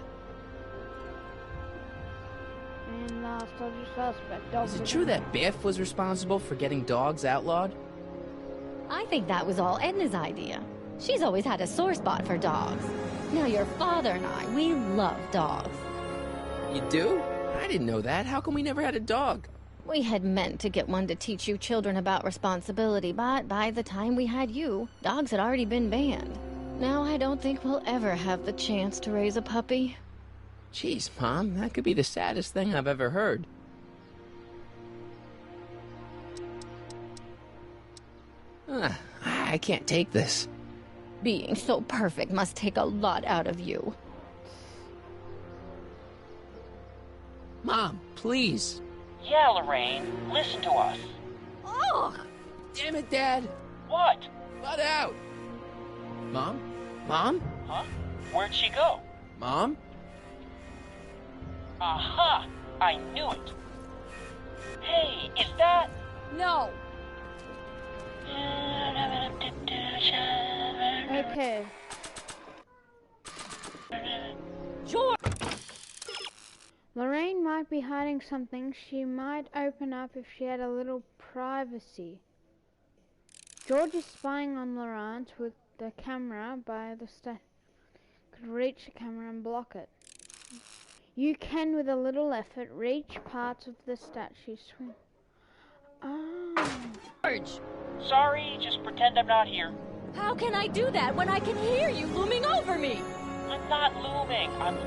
And last subject suspect. Is it true that Biff was responsible for getting dogs outlawed? I think that was all Edna's idea. She's always had a sore spot for dogs. Now your father and I, we love dogs. You do? I didn't know that. How come we never had a dog? We had meant to get one to teach you children about responsibility, but by the time we had you, dogs had already been banned. Now I don't think we'll ever have the chance to raise a puppy. Jeez, Mom, that could be the saddest thing I've ever heard. I can't take this. Being so perfect must take a lot out of you. Mom, please. Yeah, Lorraine, listen to us. Oh! Damn it, Dad! What? Butt out! Mom? Mom? Huh? Where'd she go? Mom? Aha! I knew it. Hey, is that... No! Okay. George! Lorraine might might be hiding something. She might open up if she had a little privacy. George is spying on Laurent with the camera by the statue. Could reach the camera and block it. You can, with a little effort, reach parts of the statue's swing. Oh. George! Sorry, just pretend I'm not here. How can I do that when I can hear you looming over me? I'm not looming. I'm...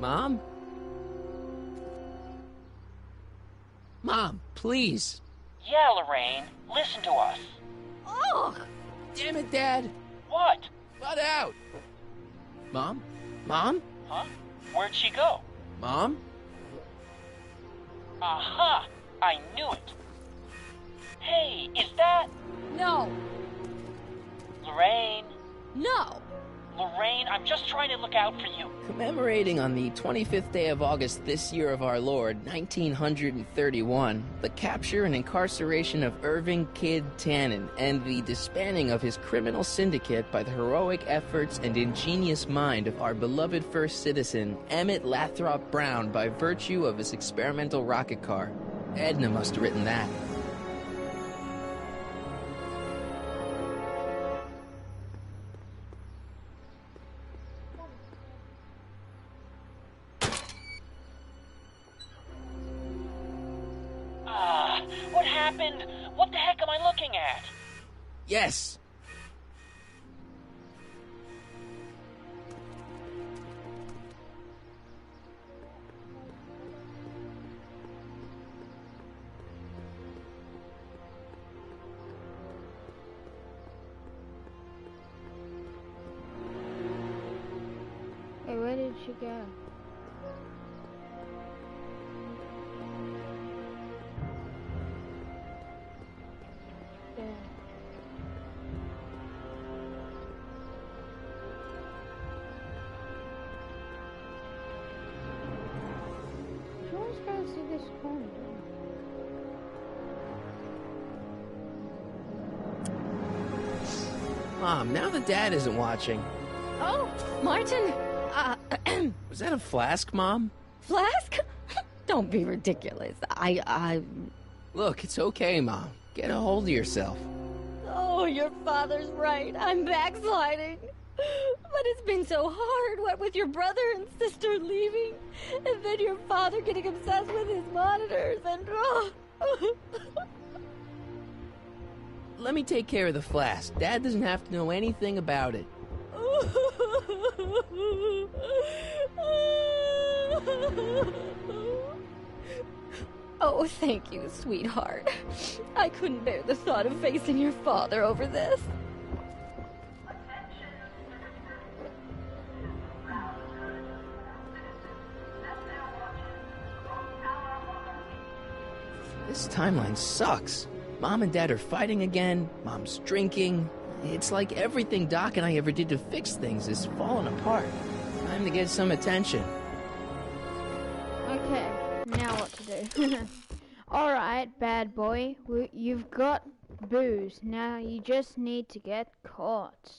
Mom? Mom, please. Yeah, Lorraine. Listen to us. Oh! Damn it, Dad. What? Butt out. Mom? Mom? Huh? Where'd she go? Mom? Aha! I knew it. Hey, is that... No! Lorraine? No! Lorraine, I'm just trying to look out for you. Commemorating on the 25th day of August this year of our Lord, 1931, the capture and incarceration of Irving Kid Tannen and the disbanding of his criminal syndicate by the heroic efforts and ingenious mind of our beloved first citizen, Emmett Lathrop Brown, by virtue of his experimental rocket car. Edna must have written that. What happened? What the heck am I looking at? Yes. Hey, where did she go? Mom, now that Dad isn't watching. Oh, Martin! Was that a flask, Mom? Flask? Don't be ridiculous. Look, it's okay, Mom. Get a hold of yourself. Oh, your father's right. I'm backsliding. But it's been so hard, what with your brother and sister leaving, and then your father getting obsessed with his monitors, and... Let me take care of the flask. Dad doesn't have to know anything about it. Oh, thank you, sweetheart. I couldn't bear the thought of facing your father over this. This timeline sucks. Mom and Dad are fighting again. Mom's drinking. It's like everything Doc and I ever did to fix things is falling apart. Time to get some attention. Okay, now what to do? Alright, bad boy. You've got booze. Now you just need to get caught.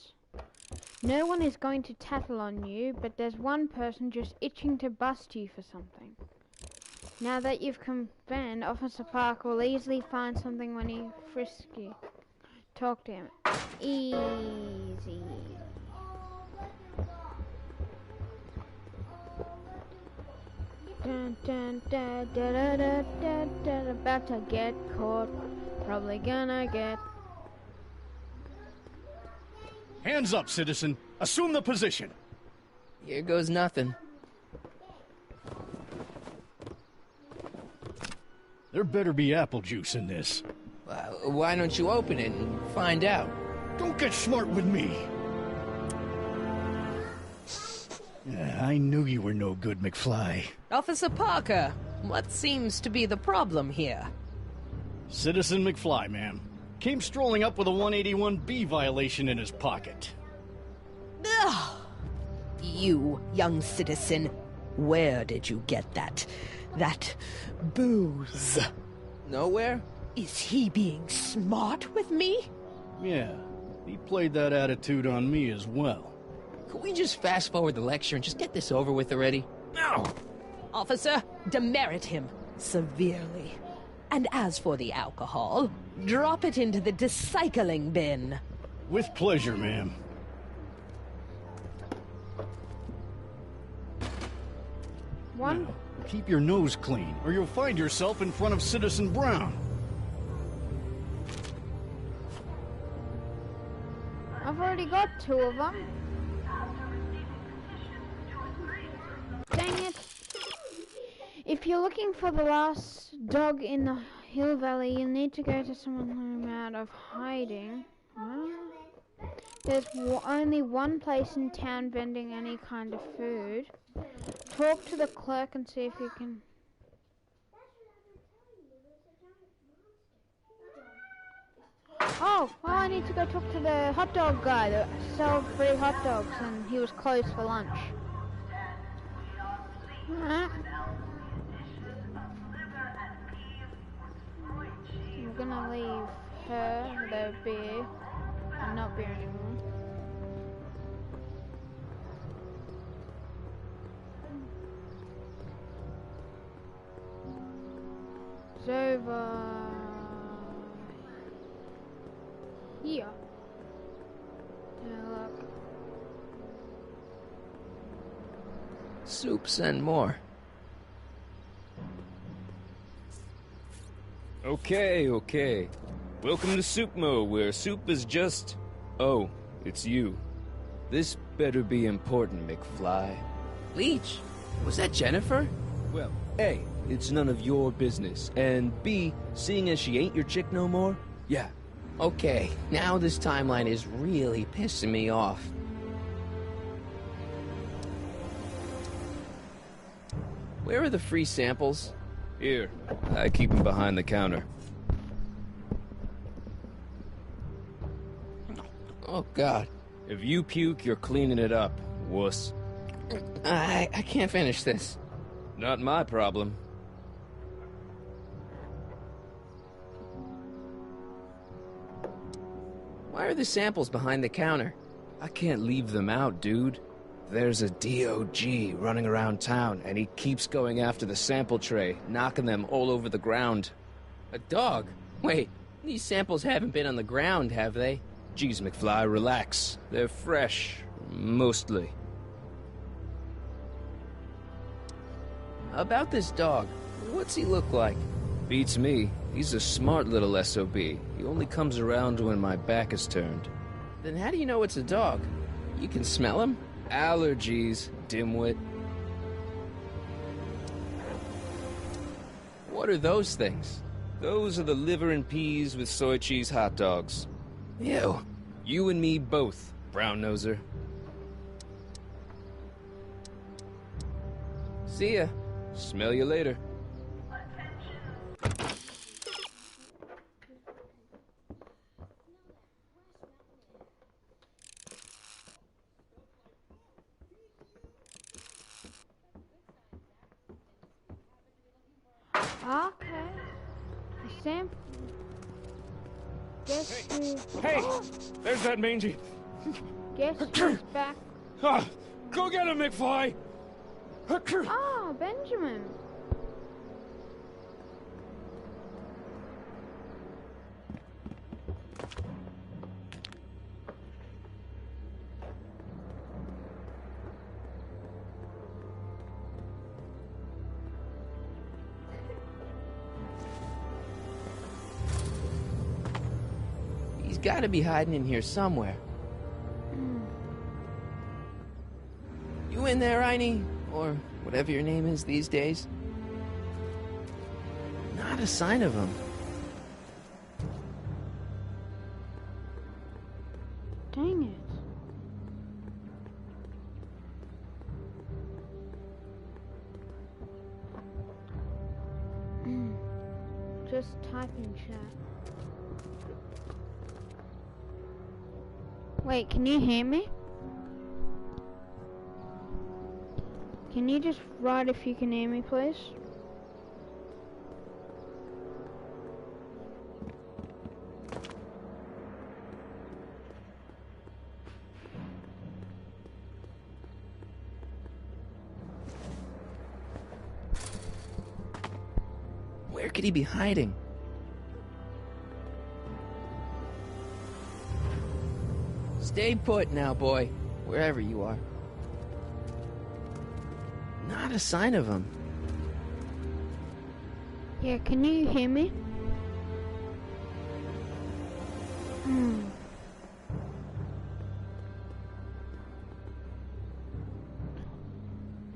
No one is going to tattle on you, but there's one person just itching to bust you for something. Now that you've confirmed, Officer Park will easily find something when he frisks you. Talk to him. Easy. Dun, dun, da, da, da, da, da, da, about to get caught. Probably gonna get... Hands up, citizen. Assume the position. Here goes nothing. There better be apple juice in this. Why don't you open it and find out? Don't get smart with me. I knew you were no good, McFly. Officer Parker, what seems to be the problem here? Citizen McFly, ma'am. Came strolling up with a 181B violation in his pocket. Ugh. You, young citizen, where did you get that booze? Nowhere. Is he being smart with me? Yeah, he played that attitude on me as well. Could we just fast forward the lecture and just get this over with already? No! Officer, demerit him severely. And as for the alcohol, drop it into the recycling bin. With pleasure, ma'am. One. Now, keep your nose clean, or you'll find yourself in front of Citizen Brown. I've already got 2 of them. Dang it. If you're looking for the last dog in the Hill Valley, you'll need to go to someone's home out of hiding. Well, there's only one place in town vending any kind of food. Talk to the clerk and see if you can... Oh, well, I need to go talk to the hot dog guy that sells free hot dogs, and he was closed for lunch. Alright. I'm gonna leave her the beer. I'm not beer anymore. It's over here. Now look. Soups and more. Okay. Welcome to Soupmo, where soup is just... Oh, it's you. This better be important, McFly. Leech, was that Jennifer? Well, A, it's none of your business, and B, seeing as she ain't your chick no more, yeah. Okay, now this timeline is really pissing me off. Where are the free samples? Here, I keep them behind the counter. Oh, God. If you puke, you're cleaning it up, wuss. I can't finish this. Not my problem. Why are the samples behind the counter? I can't leave them out, dude. There's a DOG running around town, and he keeps going after the sample tray, knocking them all over the ground. A dog? Wait, these samples haven't been on the ground, have they? Geez, McFly, relax. They're fresh. Mostly. About this dog, what's he look like? Beats me. He's a smart little SOB. He only comes around when my back is turned. Then how do you know it's a dog? You can smell him? Allergies, dimwit. What are those things? Those are the liver and peas with soy cheese hot dogs. Ew. You and me both, brown noser. See ya. Smell you later. Okay. The sample. Guess who... Hey! There's that mangy. Guess who's back? Ah, go get him, McFly! Oh, Benjamin. He's gotta be hiding in here somewhere. You in there, Einie? Or whatever your name is these days? Not a sign of him. Dang it. Just type in chat. Wait, can you hear me? Can you just write if you can hear me, please? could he be hiding? Stay put now, boy. Wherever you are. Not a sign of him. Yeah, can you hear me?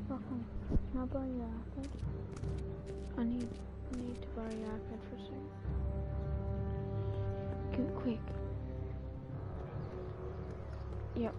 Welcome. Can I borrow your iPad? I need to borrow your iPad for a second. Quick. Yep.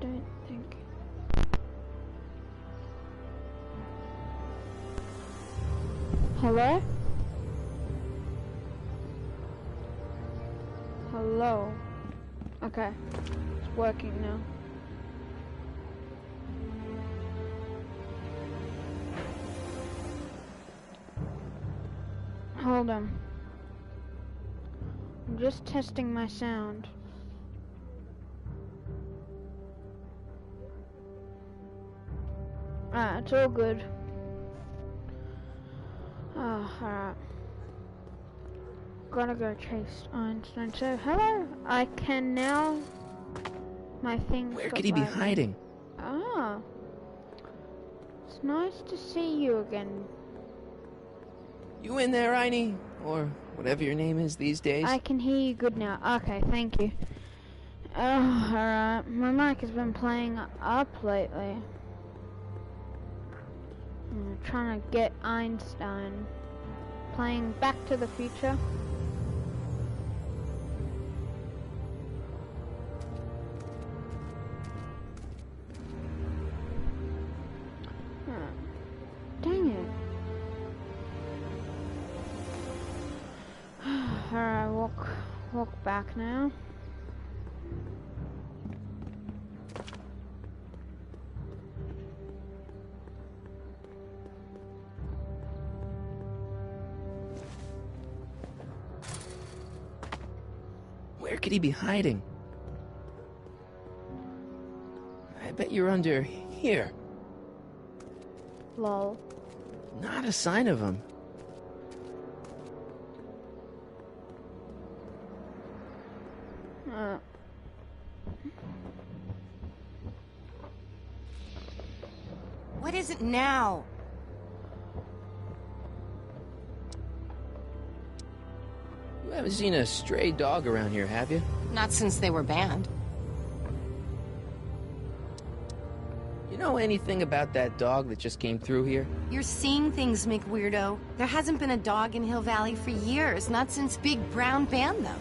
I don't think. Hello? Hello? Okay. It's working now. Hold on. I'm just testing my sound. It's all good. Alright. Gotta go chase Einstein. So, hello. I can now. My thing. Where could he be hiding? Ah. It's nice to see you again. You in there, Einie? Or whatever your name is these days? I can hear you good now. Okay, thank you. Oh, alright. My mic has been playing up lately. I'm trying to get Einstein. Playing Back to the Future. Dang it. Alright, walk back now. Where could he be hiding? I bet you're under here. Lol. Not a sign of him. What is it now? You haven't seen a stray dog around here, have you? Not since they were banned. You know anything about that dog that just came through here? You're seeing things, McWeirdo. There hasn't been a dog in Hill Valley for years, not since Big Brown banned them.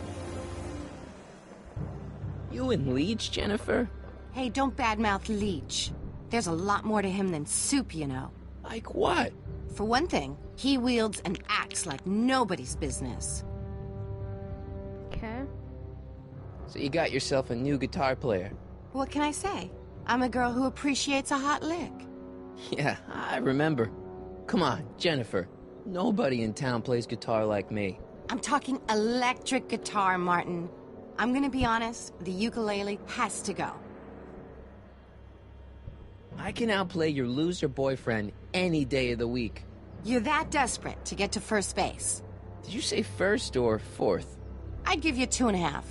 You and Leech, Jennifer? Hey, don't badmouth Leech. There's a lot more to him than soup, you know. Like what? For one thing, he wields an axe like nobody's business. Okay. So you got yourself a new guitar player. What can I say? I'm a girl who appreciates a hot lick. Yeah, I remember. Come on, Jennifer. Nobody in town plays guitar like me. I'm talking electric guitar, Martin. I'm gonna be honest, the ukulele has to go. I can outplay your loser boyfriend any day of the week. You're that desperate to get to first base. Did you say first or fourth? I'd give you 2.5.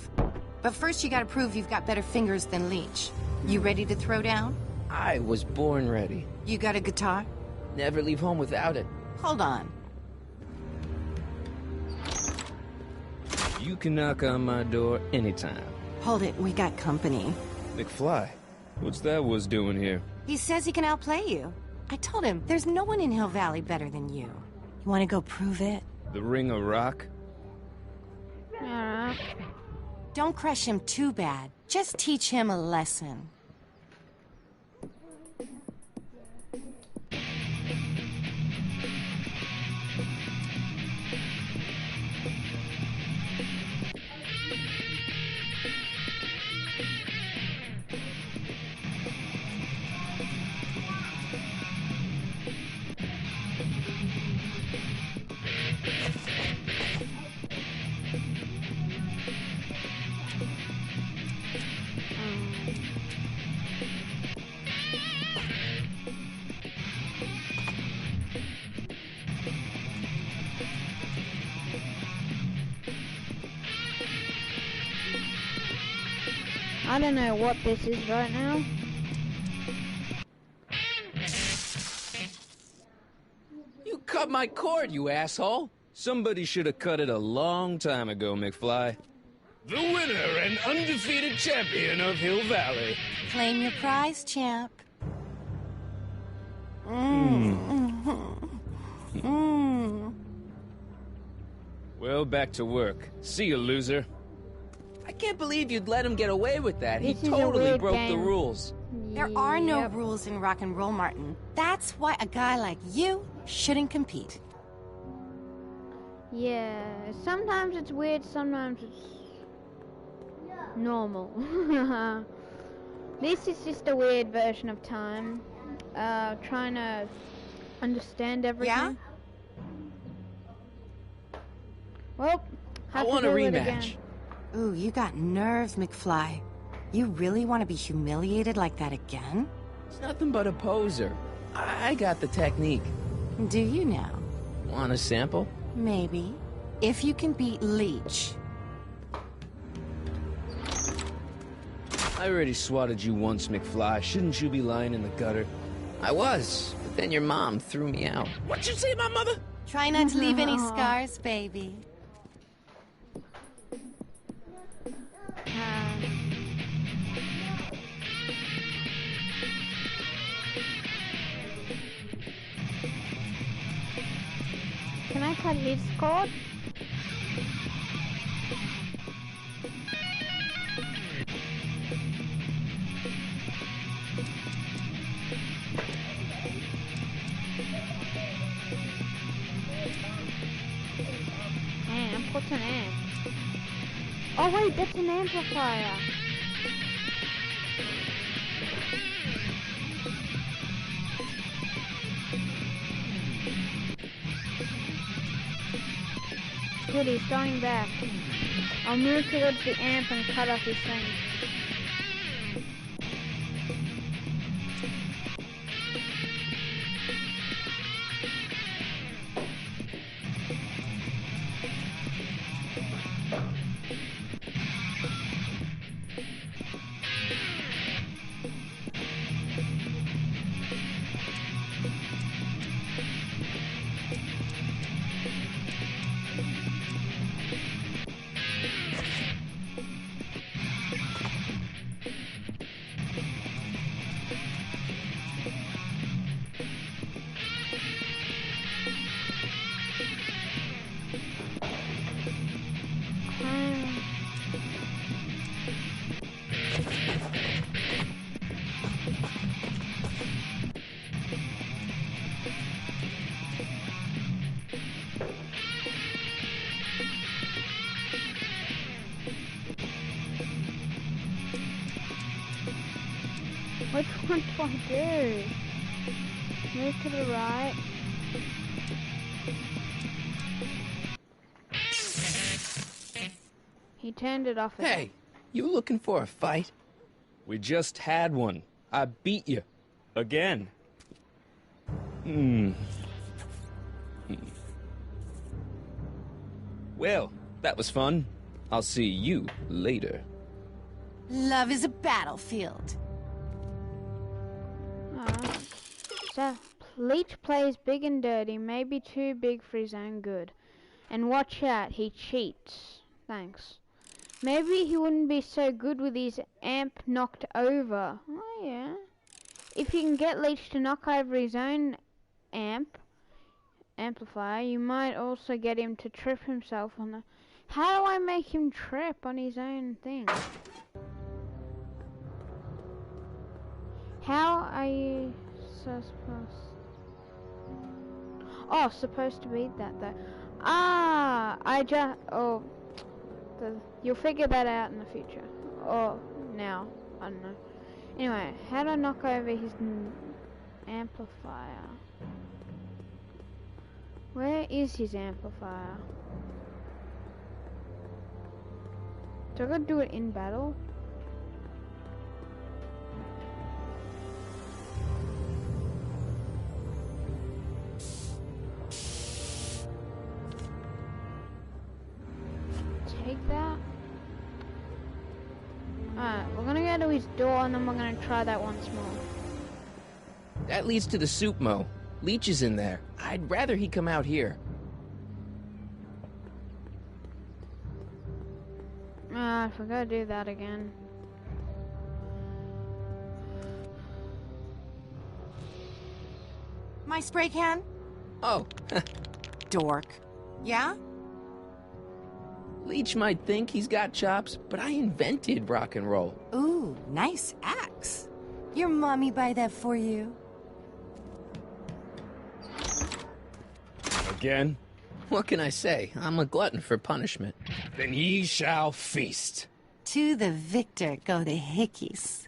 But first you gotta prove you've got better fingers than Leech. You ready to throw down? I was born ready. You got a guitar? Never leave home without it. Hold on. You can knock on my door anytime. Hold it, we got company. McFly, what's that was doing here? He says he can outplay you. I told him, there's no one in Hill Valley better than you. You wanna go prove it? The Ring of Rock? Don't crush him too bad. Just teach him a lesson. I don't know what this is right now. You cut my cord, you asshole! Somebody should have cut it a long time ago, McFly. The winner and undefeated champion of Hill Valley. Claim your prize, champ. Well, back to work. See you, loser. I can't believe you'd let him get away with that. He This is a totally weird broke the game. rules. There are no Yep. rules in rock and roll, Martin. That's why a guy like you shouldn't compete. Yeah, sometimes it's weird, sometimes it's normal. This is just a weird version of time. Trying to understand everything. Yeah? Well, I have to want a do it rematch. again. Ooh, you got nerve, McFly. You really want to be humiliated like that again? It's nothing but a poser. I got the technique. Do you now? Want a sample? Maybe. If you can beat Leech. I already swatted you once, McFly. Shouldn't you be lying in the gutter? I was, but then your mom threw me out. What'd you say, my mother? Try not to leave any scars, baby. Can I cut his cord? Amp? What's an amp? Oh wait, that's an amplifier. Good, he's going back. I'll move towards the amp and cut off his thing. Which one do I do? Move to the right. He turned it off again. Hey, you looking for a fight? We just had one. I beat you. Again. Well, that was fun. I'll see you later. Love is a battlefield. So, Leech plays big and dirty, maybe too big for his own good. And watch out, he cheats. Thanks. Maybe he wouldn't be so good with his amp knocked over. Oh yeah. If you can get Leech to knock over his own amplifier, you might also get him to trip himself on the... How do I make him trip on his own thing? How are you supposed to beat that though? You'll figure that out in the future. Or now, I don't know. Anyway, how to knock over his amplifier? Where is his amplifier? Do I gotta do it in battle? Take that. Alright, we're gonna go his door, and then we're gonna try that once more. That leads to the soup mo. Leech is in there. I'd rather he come out here. If we're gonna do that again. My spray can? Oh. Dork. Yeah? Leech might think he's got chops, but I invented rock and roll. Ooh, nice axe. Your mommy buy that for you? Again? What can I say? I'm a glutton for punishment. Then ye shall feast. To the victor go the hickeys.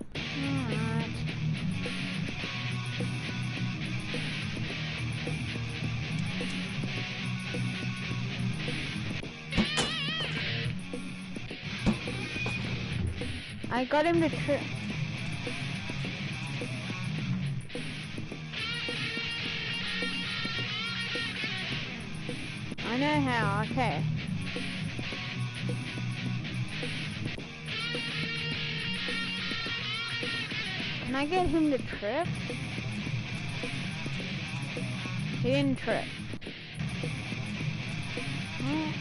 Alright. I got him to trip. I know how, okay. Can I get him to trip? He didn't trip. Oh.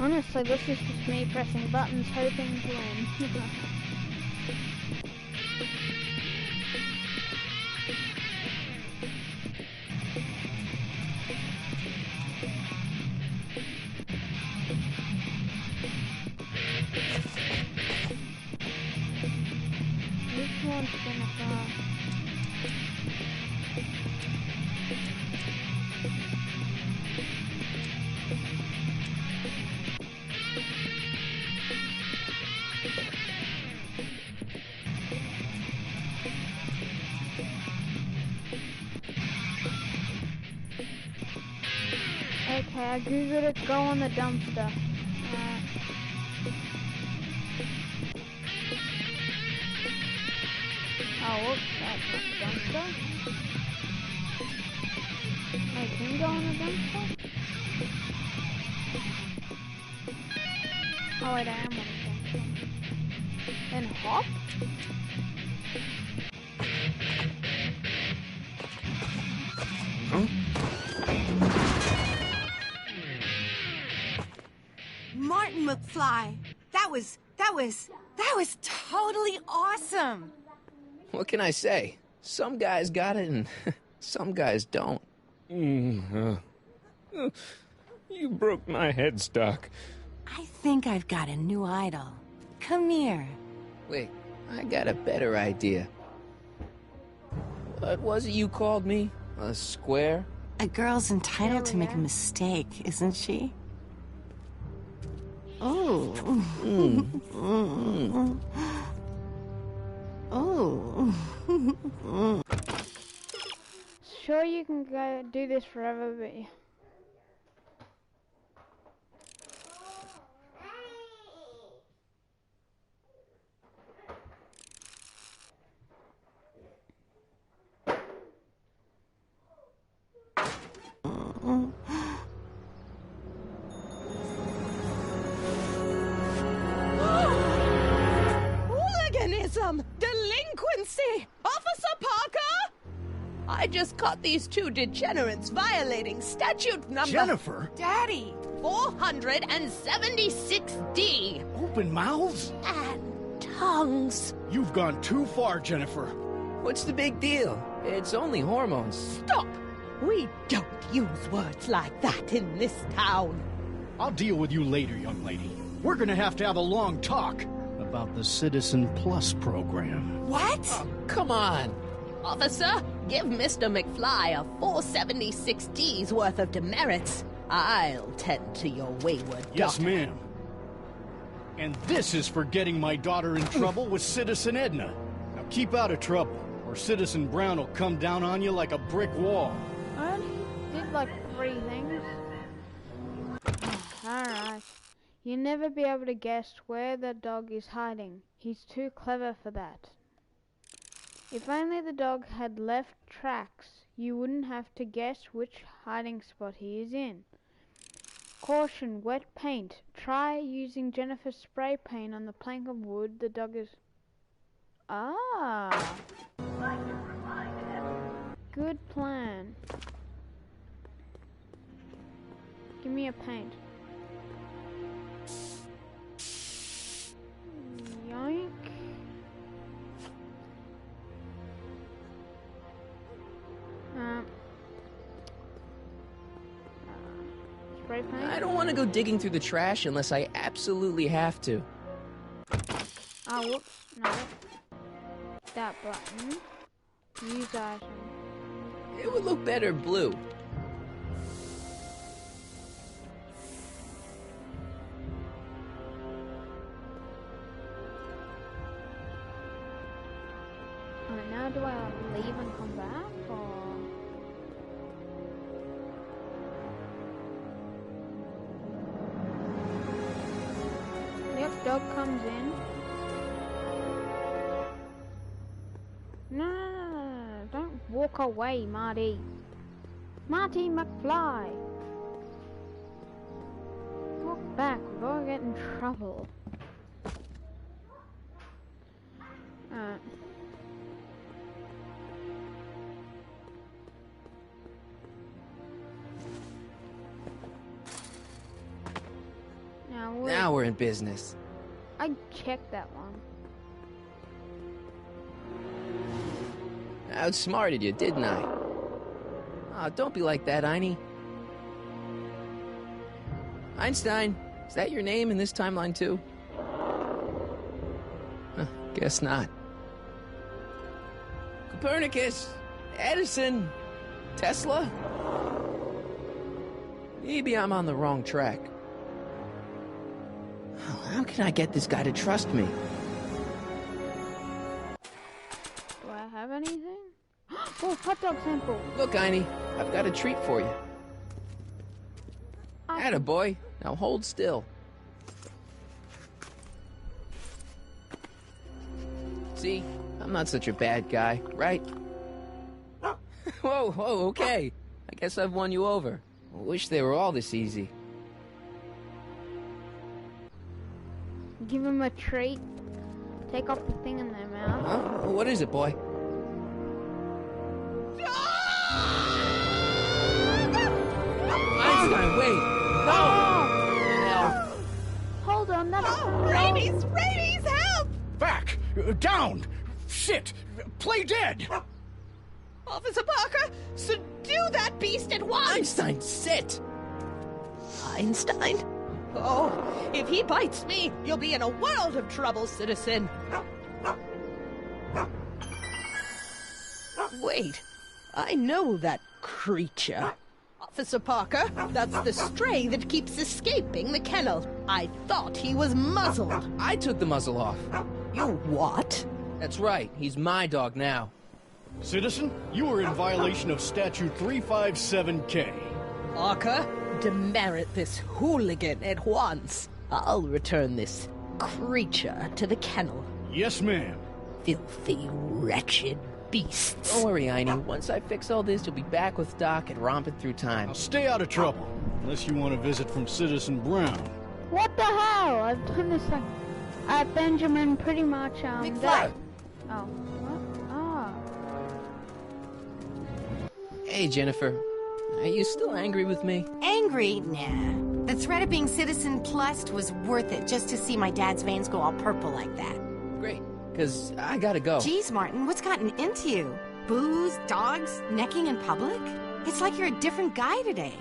Honestly, this is just me pressing buttons hoping to win. Which one's gonna fall? Okay, I googled it, go on the dumpster. Oh, whoops, that's not the dumpster. I can go on the dumpster? Oh wait, I am on the dumpster. Then hop? Huh? Martin McFly, that was totally awesome. What can I say? Some guys got it and some guys don't. You broke my headstock. I think I've got a new idol. Come here. Wait, I got a better idea. What was it you called me? A square? A girl's entitled to make a mistake, isn't she? Oh. Oh. Sure, you can go do this forever, but Hooliganism! Delinquency! Officer Parker! I I just caught these two degenerates violating statute number... Jennifer? Daddy! 476D! Open mouths? And tongues. You've gone too far, Jennifer. What's the big deal? It's only hormones. Stop! We don't use words like that in this town. I'll deal with you later, young lady. We're gonna have to have a long talk about the Citizen Plus program. What? Oh, come on. Officer, give Mr. McFly a 476D's worth of demerits. I'll tend to your wayward Yes, daughter. ma'am. And this is for getting my daughter in trouble with Citizen Edna. Now keep out of trouble, or Citizen Brown will come down on you like a brick wall. I only did like 3 things. Alright. You'll never be able to guess where the dog is hiding. He's too clever for that. If only the dog had left tracks, you wouldn't have to guess which hiding spot he is in. Caution, wet paint. Try using Jennifer's spray paint on the plank of wood the dog is... Ah! Good plan. Give me a paint. Yoink. Spray paint? I don't want to go digging through the trash unless I absolutely have to. Ah, whoops. No. That button. Use item. It would look better blue. Alright, now do I leave and come back, or... Yep, dog comes in. No, don't walk away, Marty. Marty McFly. Walk back, we're going to get in trouble. Alright. Now we're in business. I checked that one. I outsmarted you, didn't I? Oh, don't be like that, Einie. Einstein, is that your name in this timeline too? Huh, guess not. Copernicus, Edison, Tesla? Maybe I'm on the wrong track. How can I get this guy to trust me? Do I have anything? Oh, hot dog sample. Look, Einie, I've got a treat for you. Attaboy. Now hold still. See? I'm not such a bad guy, right? Whoa, okay. I guess I've won you over. I wish they were all this easy. Give him a treat. Take off the thing in their mouth. Huh? What is it, boy? Einstein, wait! No! Hold on, that's... Rabies! Rabies, help! Back! Down! Sit! Play dead! Officer Parker, subdue that beast at once! Einstein, sit! Einstein? Oh, if he bites me, you'll be in a world of trouble, citizen. Wait, I know that creature. Officer Parker, that's the stray that keeps escaping the kennel. I thought he was muzzled. I took the muzzle off. You what? That's right, he's my dog now. Citizen, you are in violation of Statute 357K. Parker, demerit this hooligan at once. I'll return this creature to the kennel. Yes, ma'am. Filthy, wretched beasts. Don't worry, Einie. Once I fix all this, you'll be back with Doc and romping through time. Now stay out of trouble, unless you want a visit from Citizen Brown. What the hell? I've done this like... Benjamin pretty much, McFly! that... Oh. What? Ah. Hey, Jennifer. Are you still angry with me? Angry? Nah. The threat of being Citizen Plus was worth it just to see my dad's veins go all purple like that. Great, because I gotta go. Jeez, Martin, what's gotten into you? Booze, dogs, necking in public? It's like you're a different guy today.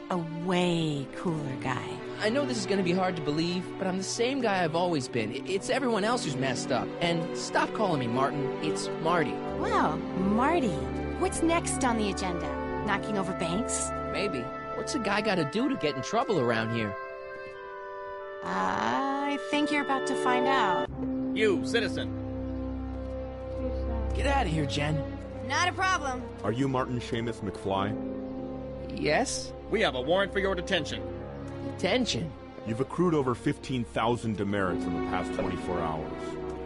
A way cooler guy. I know this is gonna be hard to believe, but I'm the same guy I've always been. It's everyone else who's messed up. And stop calling me Martin. It's Marty. Well, Marty, what's next on the agenda? Knocking over banks? Maybe. What's a guy gotta do to get in trouble around here? I think you're about to find out. You, citizen. Get out of here, Jen. Not a problem. Are you Martin Seamus McFly? Yes? We have a warrant for your detention. Detention? You've accrued over 15,000 demerits in the past 24 hours.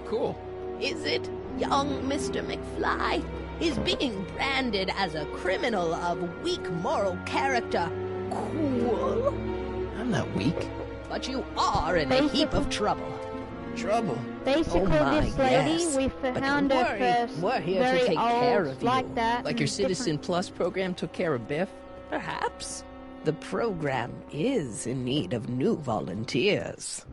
Cool. Is it, young Mr. McFly? Is being branded as a criminal of weak moral character cool? I'm not weak. But you are in a heap of trouble. Trouble? Basically, this lady, we found her first. We're here very to take old, care of you. like that. Like your Citizen Plus program took care of Biff? Perhaps. The program is in need of new volunteers.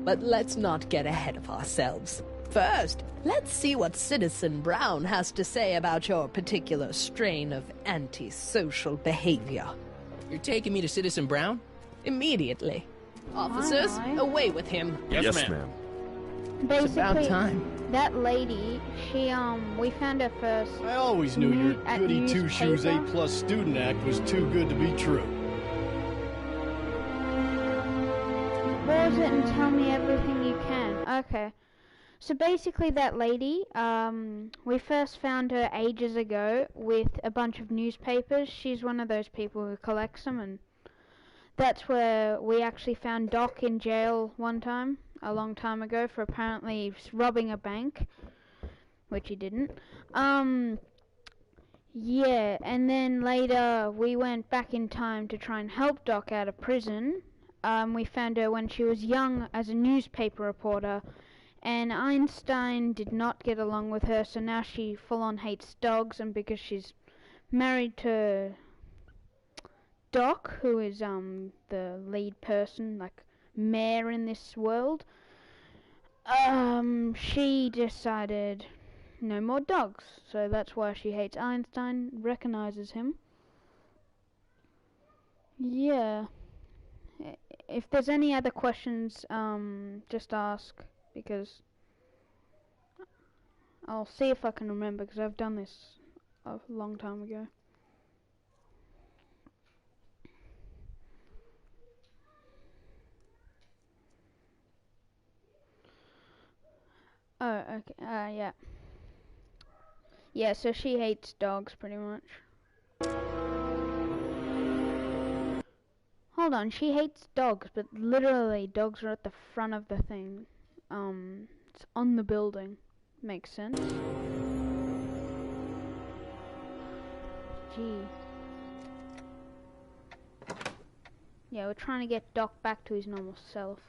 But let's not get ahead of ourselves. First, let's see what Citizen Brown has to say about your particular strain of antisocial behavior. You're taking me to Citizen Brown? Immediately. Officers, away with him. Yes, ma'am. Basically, It's about time. that lady, we found her first. I always knew your at goody two-shoes newspaper. A+ student act was too good to be true. Pause it and tell me everything you can. Okay. So basically that lady, we first found her ages ago with a bunch of newspapers. She's one of those people who collects them, and that's where we actually found Doc in jail one time, a long time ago, for apparently robbing a bank, which he didn't. Yeah, and then later we went back in time to try and help Doc out of prison. We found her when she was young as a newspaper reporter, and Einstein did not get along with her, so now she full-on hates dogs, and because she's married to Doc, who is the lead person, like mayor in this world, she decided no more dogs, so that's why she hates Einstein, recognizes him. Yeah. If there's any other questions, just ask, because I'll see if I can remember, because I've done this a long time ago. Oh, okay, yeah. Yeah, so she hates dogs, pretty much. Hold on, she hates dogs, but literally dogs are at the front of the thing. It's on the building. Makes sense. Gee. Yeah, we're trying to get Doc back to his normal self.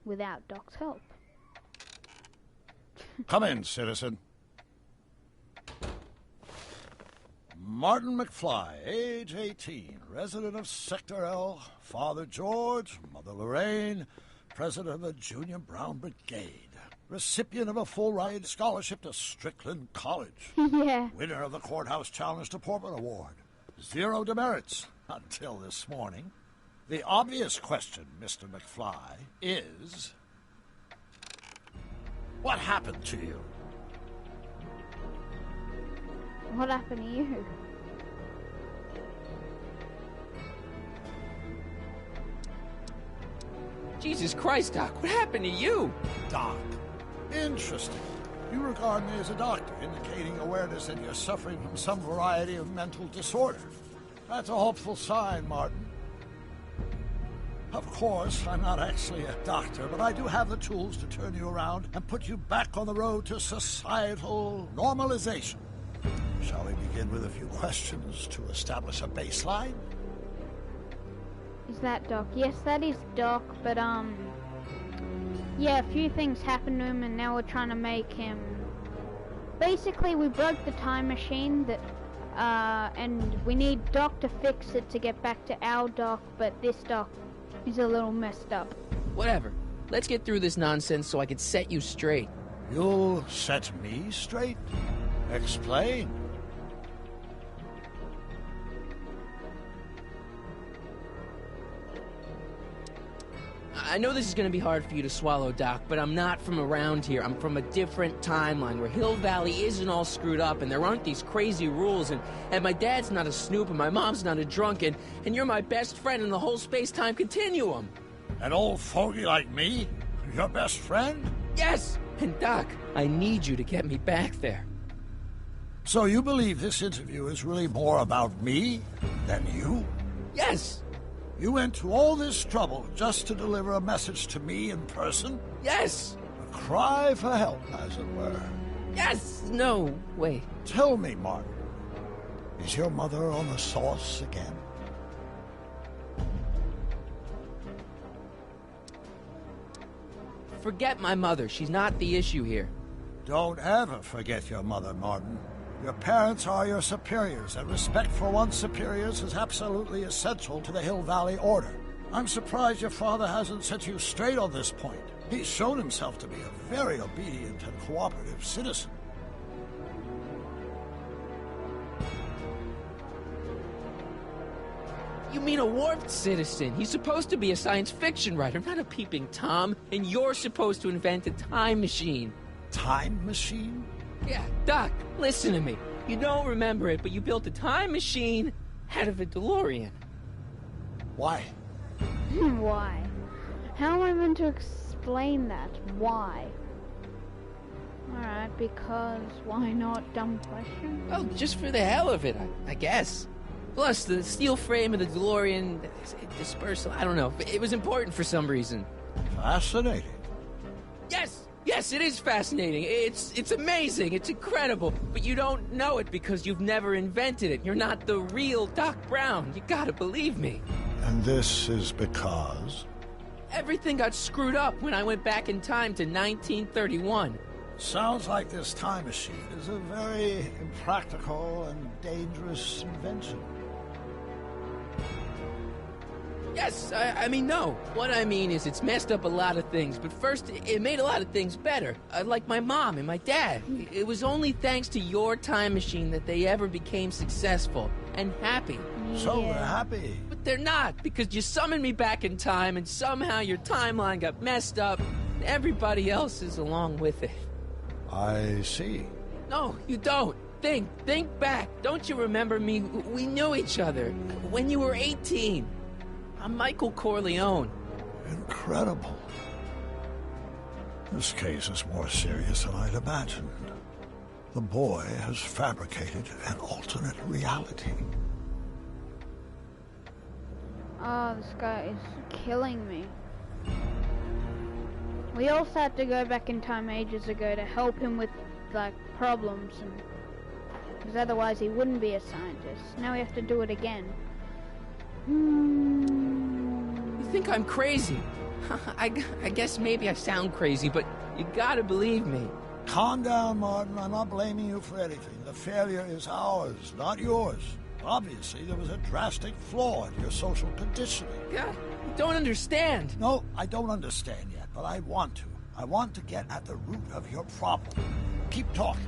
Without Doc's help. Come in, citizen. Martin McFly, age 18, resident of Sector L, Father George, Mother Lorraine, president of the Junior Brown Brigade, recipient of a full-ride scholarship to Strickland College, Yeah. winner of the Courthouse Challenge to Portman Award, 0 demerits until this morning. The obvious question, Mr. McFly, is, what happened to you? What happened to you? Jesus Christ, Doc, what happened to you? Doc. Interesting. You regard me as a doctor, indicating awareness that you're suffering from some variety of mental disorder. That's a hopeful sign, Martin. Of course, I'm not actually a doctor, but I do have the tools to turn you around and put you back on the road to societal normalization. Shall we begin with a few questions to establish a baseline? Is that Doc? Yes, that is Doc, but yeah, a few things happened to him, and now we're trying to make him... Basically, we broke the time machine that and we need Doc to fix it to get back to our Doc, but this Doc is a little messed up. Whatever. Let's get through this nonsense so I can set you straight. You'll set me straight? Explain. I know this is going to be hard for you to swallow, Doc, but I'm not from around here. I'm from a different timeline where Hill Valley isn't all screwed up and there aren't these crazy rules and my dad's not a snoop and my mom's not a drunk and you're my best friend in the whole space-time continuum. An old fogey like me? Your best friend? Yes! And Doc, I need you to get me back there. So you believe this interview is really more about me than you? Yes! You went to all this trouble just to deliver a message to me in person? Yes! A cry for help, as it were. Yes! No, wait. Tell me, Martin, is your mother on the sauce again? Forget my mother. She's not the issue here. Don't ever forget your mother, Martin. Your parents are your superiors, and respect for one's superiors is absolutely essential to the Hill Valley Order. I'm surprised your father hasn't set you straight on this point. He's shown himself to be a very obedient and cooperative citizen. You mean a warped citizen? He's supposed to be a science fiction writer, not a peeping Tom, and you're supposed to invent a time machine. Time machine? Yeah, Doc, listen to me. You don't remember it, but you built a time machine out of a DeLorean. Why? Why? How am I meant to explain that? Why? Alright, because why not? Dumb question? Well, just for the hell of it, I guess. Plus, the steel frame of the DeLorean, dispersal, I don't know. It was important for some reason. Fascinating. Yes! Yes, it is fascinating. It's amazing. It's incredible. But you don't know it because you've never invented it. You're not the real Doc Brown. You gotta believe me. And this is because? Everything got screwed up when I went back in time to 1931. Sounds like this time machine is a very impractical and dangerous invention. Yes, I mean, no. What I mean is it's messed up a lot of things, but first, it made a lot of things better. Like my mom and my dad. It was only thanks to your time machine that they ever became successful and happy. So they're happy. But they're not, because you summoned me back in time, and somehow your timeline got messed up, and everybody else is along with it. I see. No, you don't. Think back. Don't you remember me? We knew each other when you were 18. I'm Michael Corleone. Incredible. This case is more serious than I'd imagined. The boy has fabricated an alternate reality. Oh, this guy is killing me. We also had to go back in time ages ago to help him with, like, problems, and because otherwise he wouldn't be a scientist. Now we have to do it again. You think I'm crazy? I guess maybe I sound crazy, but you gotta believe me. Calm down, Martin. I'm not blaming you for anything. The failure is ours, not yours. Obviously, there was a drastic flaw in your social conditioning. God, you don't understand. No, I don't understand yet, but I want to. I want to get at the root of your problem. Keep talking.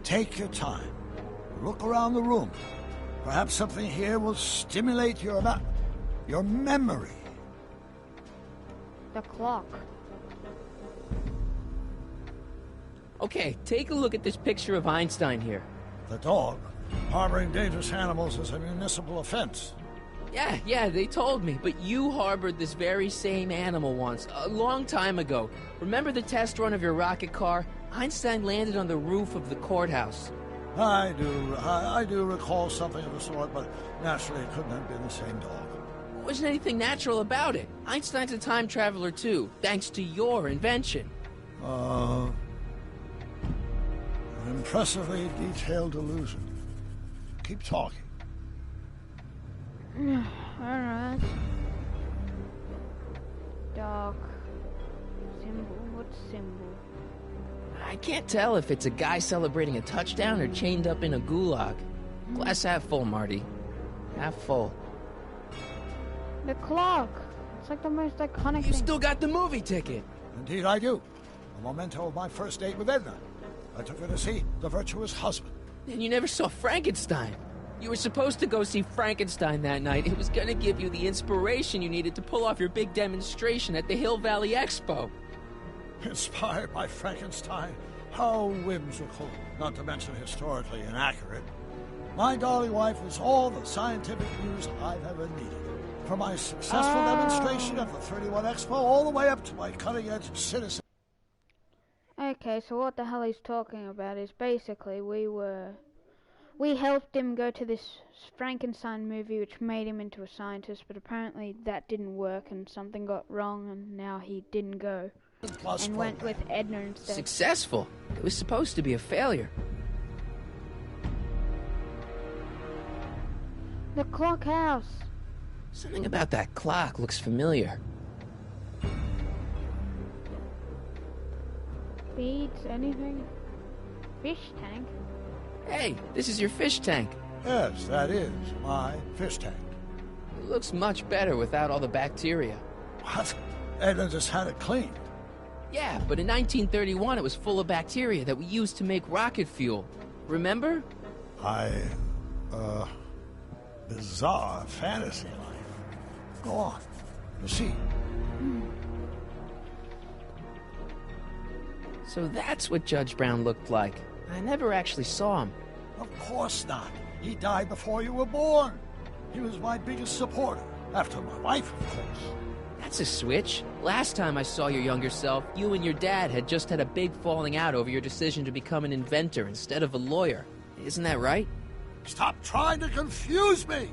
Take your time. Look around the room. Perhaps something here will stimulate your memory. The clock. Okay, take a look at this picture of Einstein here. The dog. Harboring dangerous animals is a municipal offense. Yeah, they told me, but you harbored this very same animal once, a long time ago. Remember the test run of your rocket car? Einstein landed on the roof of the courthouse. I do recall something of the sort, but naturally it couldn't have been the same dog. There wasn't anything natural about it. Einstein's a time traveler too, thanks to your invention. An impressively detailed illusion. Keep talking. Alright. Dark. Symbol. What symbol? I can't tell if it's a guy celebrating a touchdown or chained up in a gulag. Glass half full, Marty. Half full. The clock. It's like the most iconic thing. You still got the movie ticket. Indeed I do. A memento of my first date with Edna. I took her to see The Virtuous Husband. And you never saw Frankenstein. You were supposed to go see Frankenstein that night. It was gonna give you the inspiration you needed to pull off your big demonstration at the Hill Valley Expo. Inspired by Frankenstein? How whimsical, not to mention historically inaccurate. My dolly wife was all the scientific news I've ever needed. From my successful demonstration at the 31 Expo all the way up to my cutting-edge citizen. Okay, so what the hell he's talking about is basically we helped him go to this Frankenstein movie which made him into a scientist, but apparently that didn't work and something got wrong and now he didn't go. And went with Edna instead. Successful? It was supposed to be a failure. The clock house. Something about that clock looks familiar. Beads, anything? Fish tank? Hey, this is your fish tank. Yes, that is my fish tank. It looks much better without all the bacteria. What? Edna just had it cleaned. Yeah, but in 1931 it was full of bacteria that we used to make rocket fuel. Remember? Bizarre fantasy life. Go on. Proceed. So that's what Judge Brown looked like. I never actually saw him. Of course not. He died before you were born. He was my biggest supporter, after my wife, of course. That's a switch. Last time I saw your younger self, you and your dad had just had a big falling out over your decision to become an inventor instead of a lawyer. Isn't that right? Stop trying to confuse me!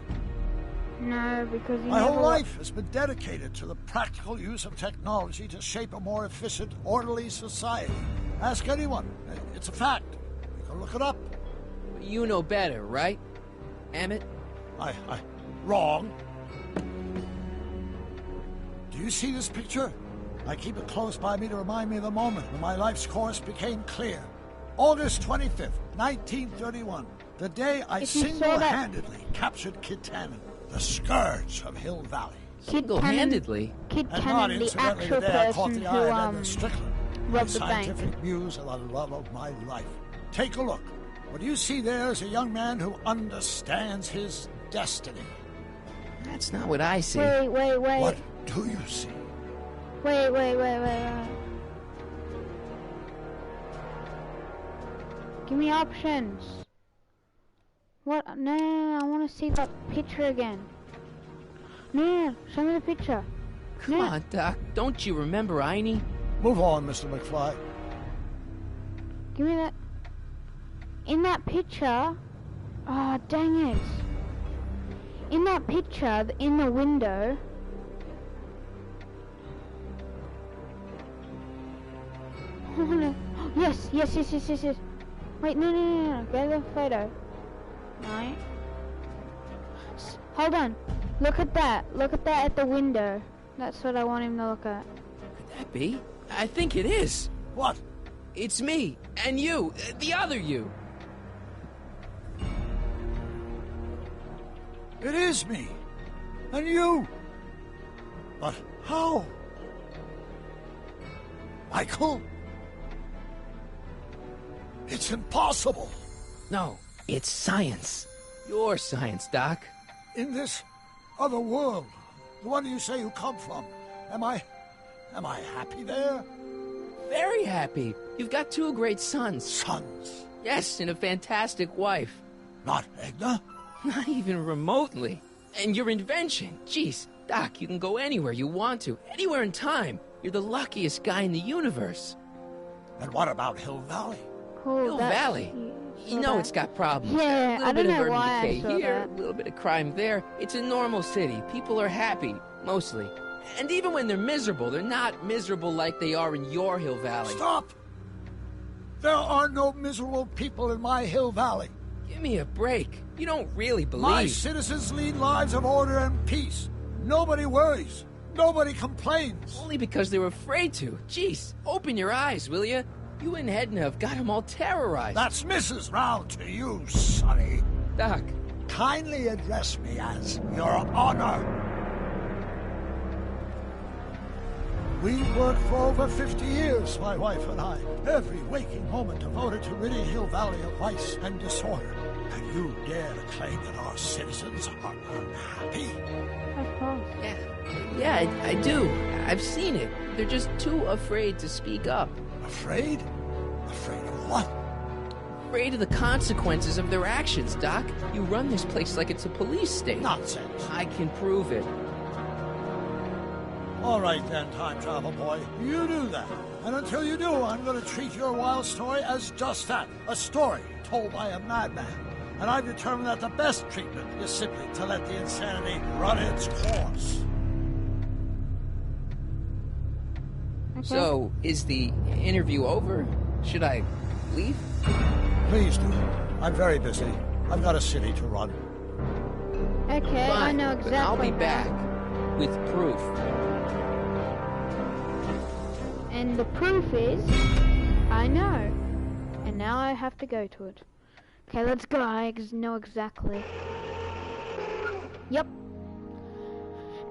No, because my whole life has been dedicated to the practical use of technology to shape a more efficient, orderly society. Ask anyone. It's a fact. You can look it up. You know better, right, Emmett? Wrong. Do you see this picture? I keep it close by me to remind me of the moment when my life's course became clear. August 25th, 1931. The day I single-handedly captured Kid Tannen, the scourge of Hill Valley. Single-handedly? Kid Tannen, the actual person who robbed the bank. Scientific muse and the love of my life. Take a look. What you see there is a young man who understands his destiny. That's not what I see. Wait. What do you see? Wait. Give me options. What? No, I want to see that picture again. No, show me the picture. Come on, Doc. Don't you remember Einie? Move on, Mr. McFly. Give me that. In that picture... Oh, dang it. In that picture, in the window... Oh, no. Yes. Wait, no. Go to the photo. No. Hold on. Look at that. Look at that at the window. That's what I want him to look at. Could that be? I think it is. What? It's me. And you. The other you. It is me. And you. But how? Michael? It's impossible. No, it's science. Your science, Doc. In this other world, the one you say you come from, am I happy there? Very happy. You've got 2 great sons. Sons? Yes, and a fantastic wife. Not Edna? Not even remotely. And your invention. Jeez, Doc, you can go anywhere you want to. Anywhere in time. You're the luckiest guy in the universe. And what about Hill Valley? Cool, Hill Valley? You know it's got problems. Yeah, a little bit of urban why decay here, a little bit of crime there. It's a normal city. People are happy, mostly. And even when they're miserable, they're not miserable like they are in your Hill Valley. Stop! There are no miserable people in my Hill Valley. Give me a break. You don't really believe. My citizens lead lives of order and peace. Nobody worries. Nobody complains. Only because they're afraid to. Jeez, open your eyes, will you? You and Edna have got them all terrorized. That's Mrs. Brown to you, Sonny. Doc. Kindly address me as Your Honor. We worked for over 50 years, my wife and I. Every waking moment devoted to ridding Hill Valley of vice and disorder. And you dare to claim that our citizens are unhappy? Of course. Yeah, I do. I've seen it. They're just too afraid to speak up. Afraid? Afraid of what? Afraid of the consequences of their actions, Doc. You run this place like it's a police state. Nonsense. I can prove it. All right then, time travel boy. You do that. And until you do, I'm going to treat your wild story as just that. A story told by a madman. And I've determined that the best treatment is simply to let the insanity run its course. Okay. So, is the interview over? Should I leave? Please do. I'm very busy. I've got a city to run. Okay, I Fine, know but exactly. I'll be back with proof. And the proof is, I know. And now I have to go to it. Okay, let's go. I know exactly. Yep.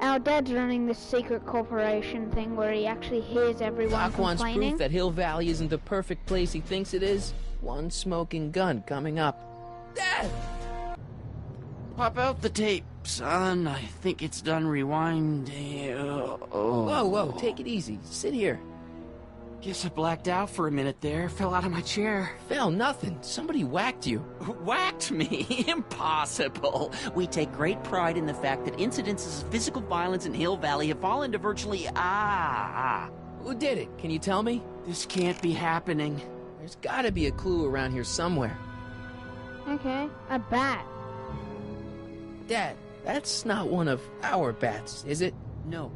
Our dad's running this secret corporation thing where he actually hears everyone Doc wants complaining. proof that Hill Valley isn't the perfect place he thinks it is. One smoking gun coming up. Dad! Pop out the tape, son. I think it's done rewinding. Whoa, take it easy. Sit here. Guess I blacked out for a minute there. Fell out of my chair. Fell nothing. Somebody whacked you. Whacked me? Impossible. We take great pride in the fact that incidences of physical violence in Hill Valley have fallen to virtually... Who did it? Can you tell me? This can't be happening. There's gotta be a clue around here somewhere. Okay, a bat. Dad, that's not one of our bats, is it? No.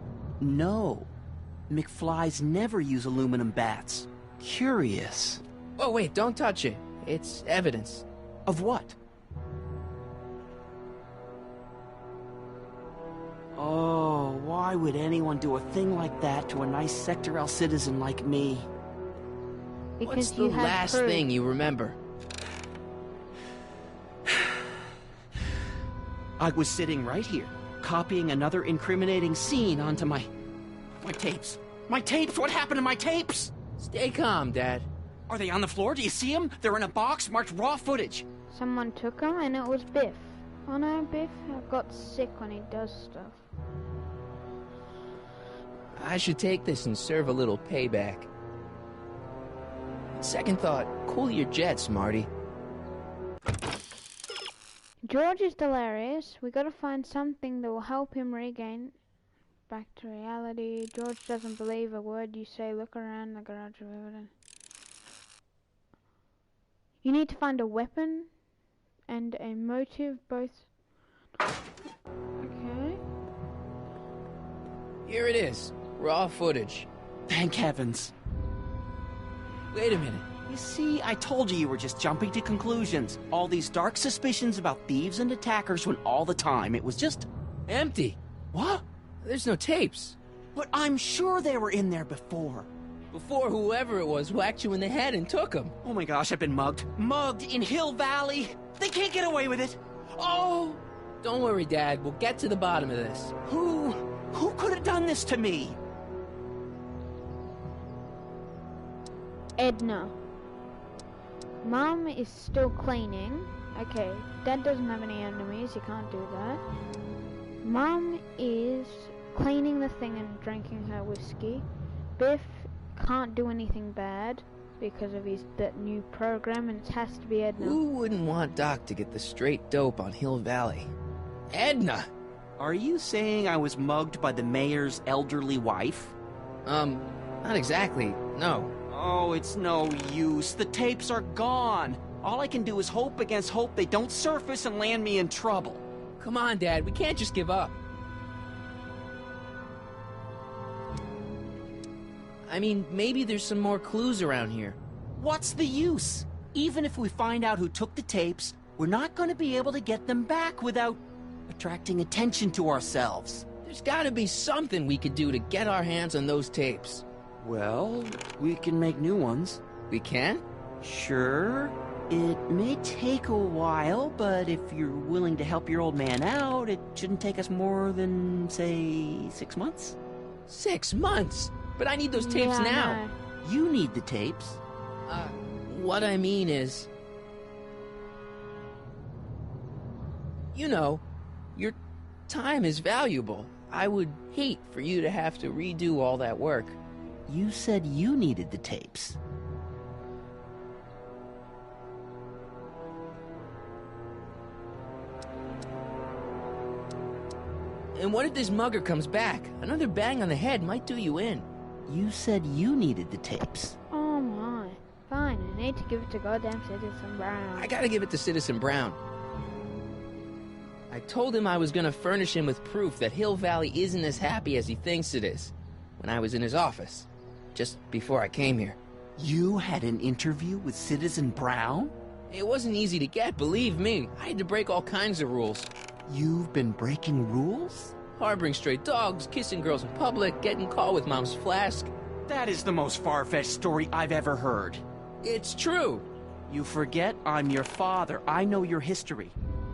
McFlys never use aluminum bats. Curious. Oh, wait, don't touch it. It's evidence. Of what? Oh, why would anyone do a thing like that to a nice Sector L citizen like me? Because What's the you have last proof. thing you remember? I was sitting right here, copying another incriminating scene onto my tapes. My tapes! What happened to my tapes? Stay calm, Dad. Are they on the floor? Do you see them? They're in a box marked raw footage. Someone took him and it was Biff. Oh no, Biff got sick when he does stuff. I should take this and serve a little payback. Second thought, cool your jets, Marty. George is delirious. We gotta find something that will help him regain back to reality. George doesn't believe a word you say. Look around the garage of evidence. You need to find a weapon and a motive, both. Okay. Here it is. Raw footage. Thank heavens. Wait a minute. You see, I told you were just jumping to conclusions. All these dark suspicions about thieves and attackers when all the time it was just... empty. What? There's no tapes. But I'm sure they were in there before. Before whoever it was whacked you in the head and took them. Oh my gosh, I've been mugged. Mugged in Hill Valley. They can't get away with it. Oh! Don't worry, Dad. We'll get to the bottom of this. Who could have done this to me? Edna. Mom is still cleaning. Okay, Dad doesn't have any enemies, you can't do that. Mom is cleaning the thing and drinking her whiskey. Biff can't do anything bad because of that new program, and it has to be Edna. Who wouldn't want Doc to get the straight dope on Hill Valley? Edna! Are you saying I was mugged by the mayor's elderly wife? Not exactly, no. Oh, it's no use. The tapes are gone. All I can do is hope against hope they don't surface and land me in trouble. Come on, Dad, we can't just give up. I mean, maybe there's some more clues around here. What's the use? Even if we find out who took the tapes, we're not going to be able to get them back without attracting attention to ourselves. There's gotta be something we could do to get our hands on those tapes. Well, we can make new ones. We can? Sure. It may take a while, but if you're willing to help your old man out, it shouldn't take us more than, say, 6 months. 6 months? But I need those tapes now. You need the tapes. What I mean is... You know, your time is valuable. I would hate for you to have to redo all that work. You said you needed the tapes. And what if this mugger comes back? Another bang on the head might do you in. You said you needed the tapes. Oh my. Fine, I need to give it to goddamn Citizen Brown. I gotta give it to Citizen Brown. I told him I was gonna furnish him with proof that Hill Valley isn't as happy as he thinks it is when I was in his office, just before I came here. You had an interview with Citizen Brown? It wasn't easy to get, believe me. I had to break all kinds of rules. You've been breaking rules? Harboring stray dogs, kissing girls in public, getting caught with Mom's flask. That is the most far-fetched story I've ever heard. It's true. You forget I'm your father. I know your history.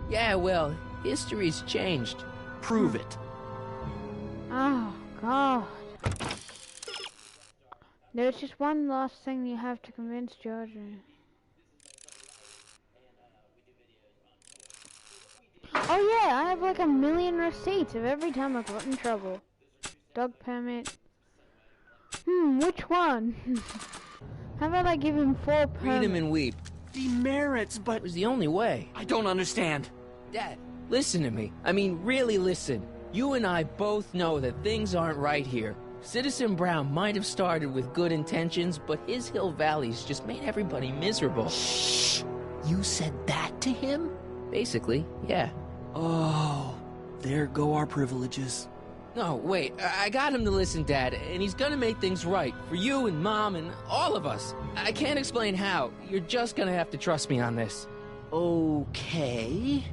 Yeah, well, history's changed. Prove it. Oh, God. There's just one last thing you have to convince Georgie. Oh yeah, I have like 1,000,000 receipts of every time I got in trouble. Dog permit. Which one? How about I give him 4 permits? Read him and weep. Demerits, but... It was the only way. I don't understand. Dad, listen to me. I mean, really listen. You and I both know that things aren't right here. Citizen Brown might have started with good intentions, but his Hill Valley's just made everybody miserable. Shh! You said that to him? Basically, yeah. Oh, there go our privileges. No, wait, I got him to listen, Dad, and he's gonna make things right for you and Mom and all of us. I can't explain how. You're just gonna have to trust me on this. Okay.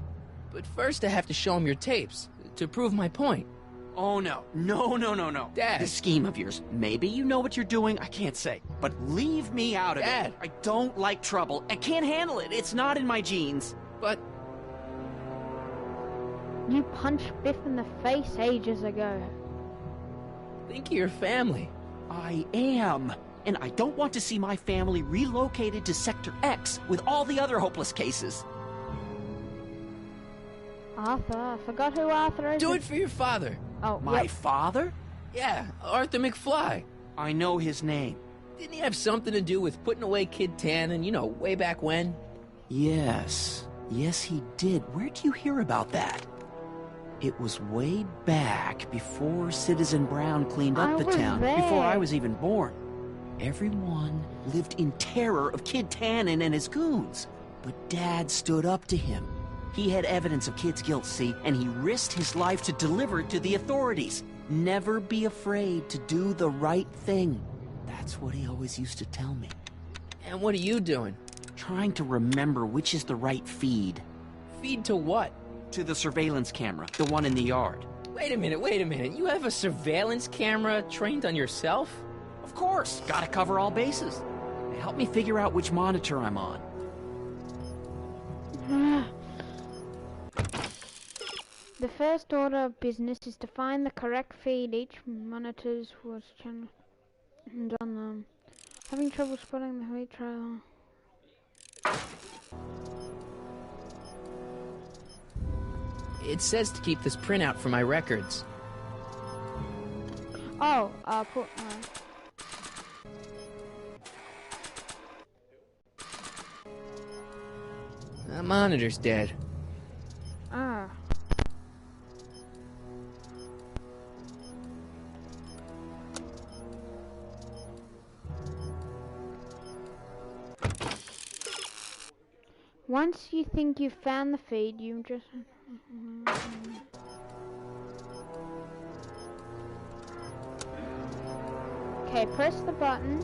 But first I have to show him your tapes, to prove my point. Oh, no. No. Dad. This scheme of yours, maybe you know what you're doing, I can't say. But leave me out of Dad. it. I don't like trouble. I can't handle it. It's not in my genes. But... You punched Biff in the face ages ago. Think of your family. I am. And I don't want to see my family relocated to Sector X with all the other hopeless cases. Arthur, I forgot who Arthur is. Do it for your father. Oh, My father? Yeah, Arthur McFly. I know his name. Didn't he have something to do with putting away Kid Tannen, you know, way back when? Yes. Yes, he did. Where'd you hear about that? It was way back before Citizen Brown cleaned up the town, before I was even born. Everyone lived in terror of Kid Tannen and his goons. But Dad stood up to him. He had evidence of Kid's guilt, see, and he risked his life to deliver it to the authorities. Never be afraid to do the right thing. That's what he always used to tell me. And what are you doing? Trying to remember which is the right feed. Feed to what? To the surveillance camera, the one in the yard. Wait a minute. You have a surveillance camera trained on yourself? Of course. Gotta cover all bases. Help me figure out which monitor I'm on. The first order of business is to find the correct feed each monitor's was channel and on them. Having trouble spotting the wheat trailer. It says to keep this printout for my records. Oh, I'll put The monitor's dead. Ah. Once you think you've found the feed, you just... Okay, press the button.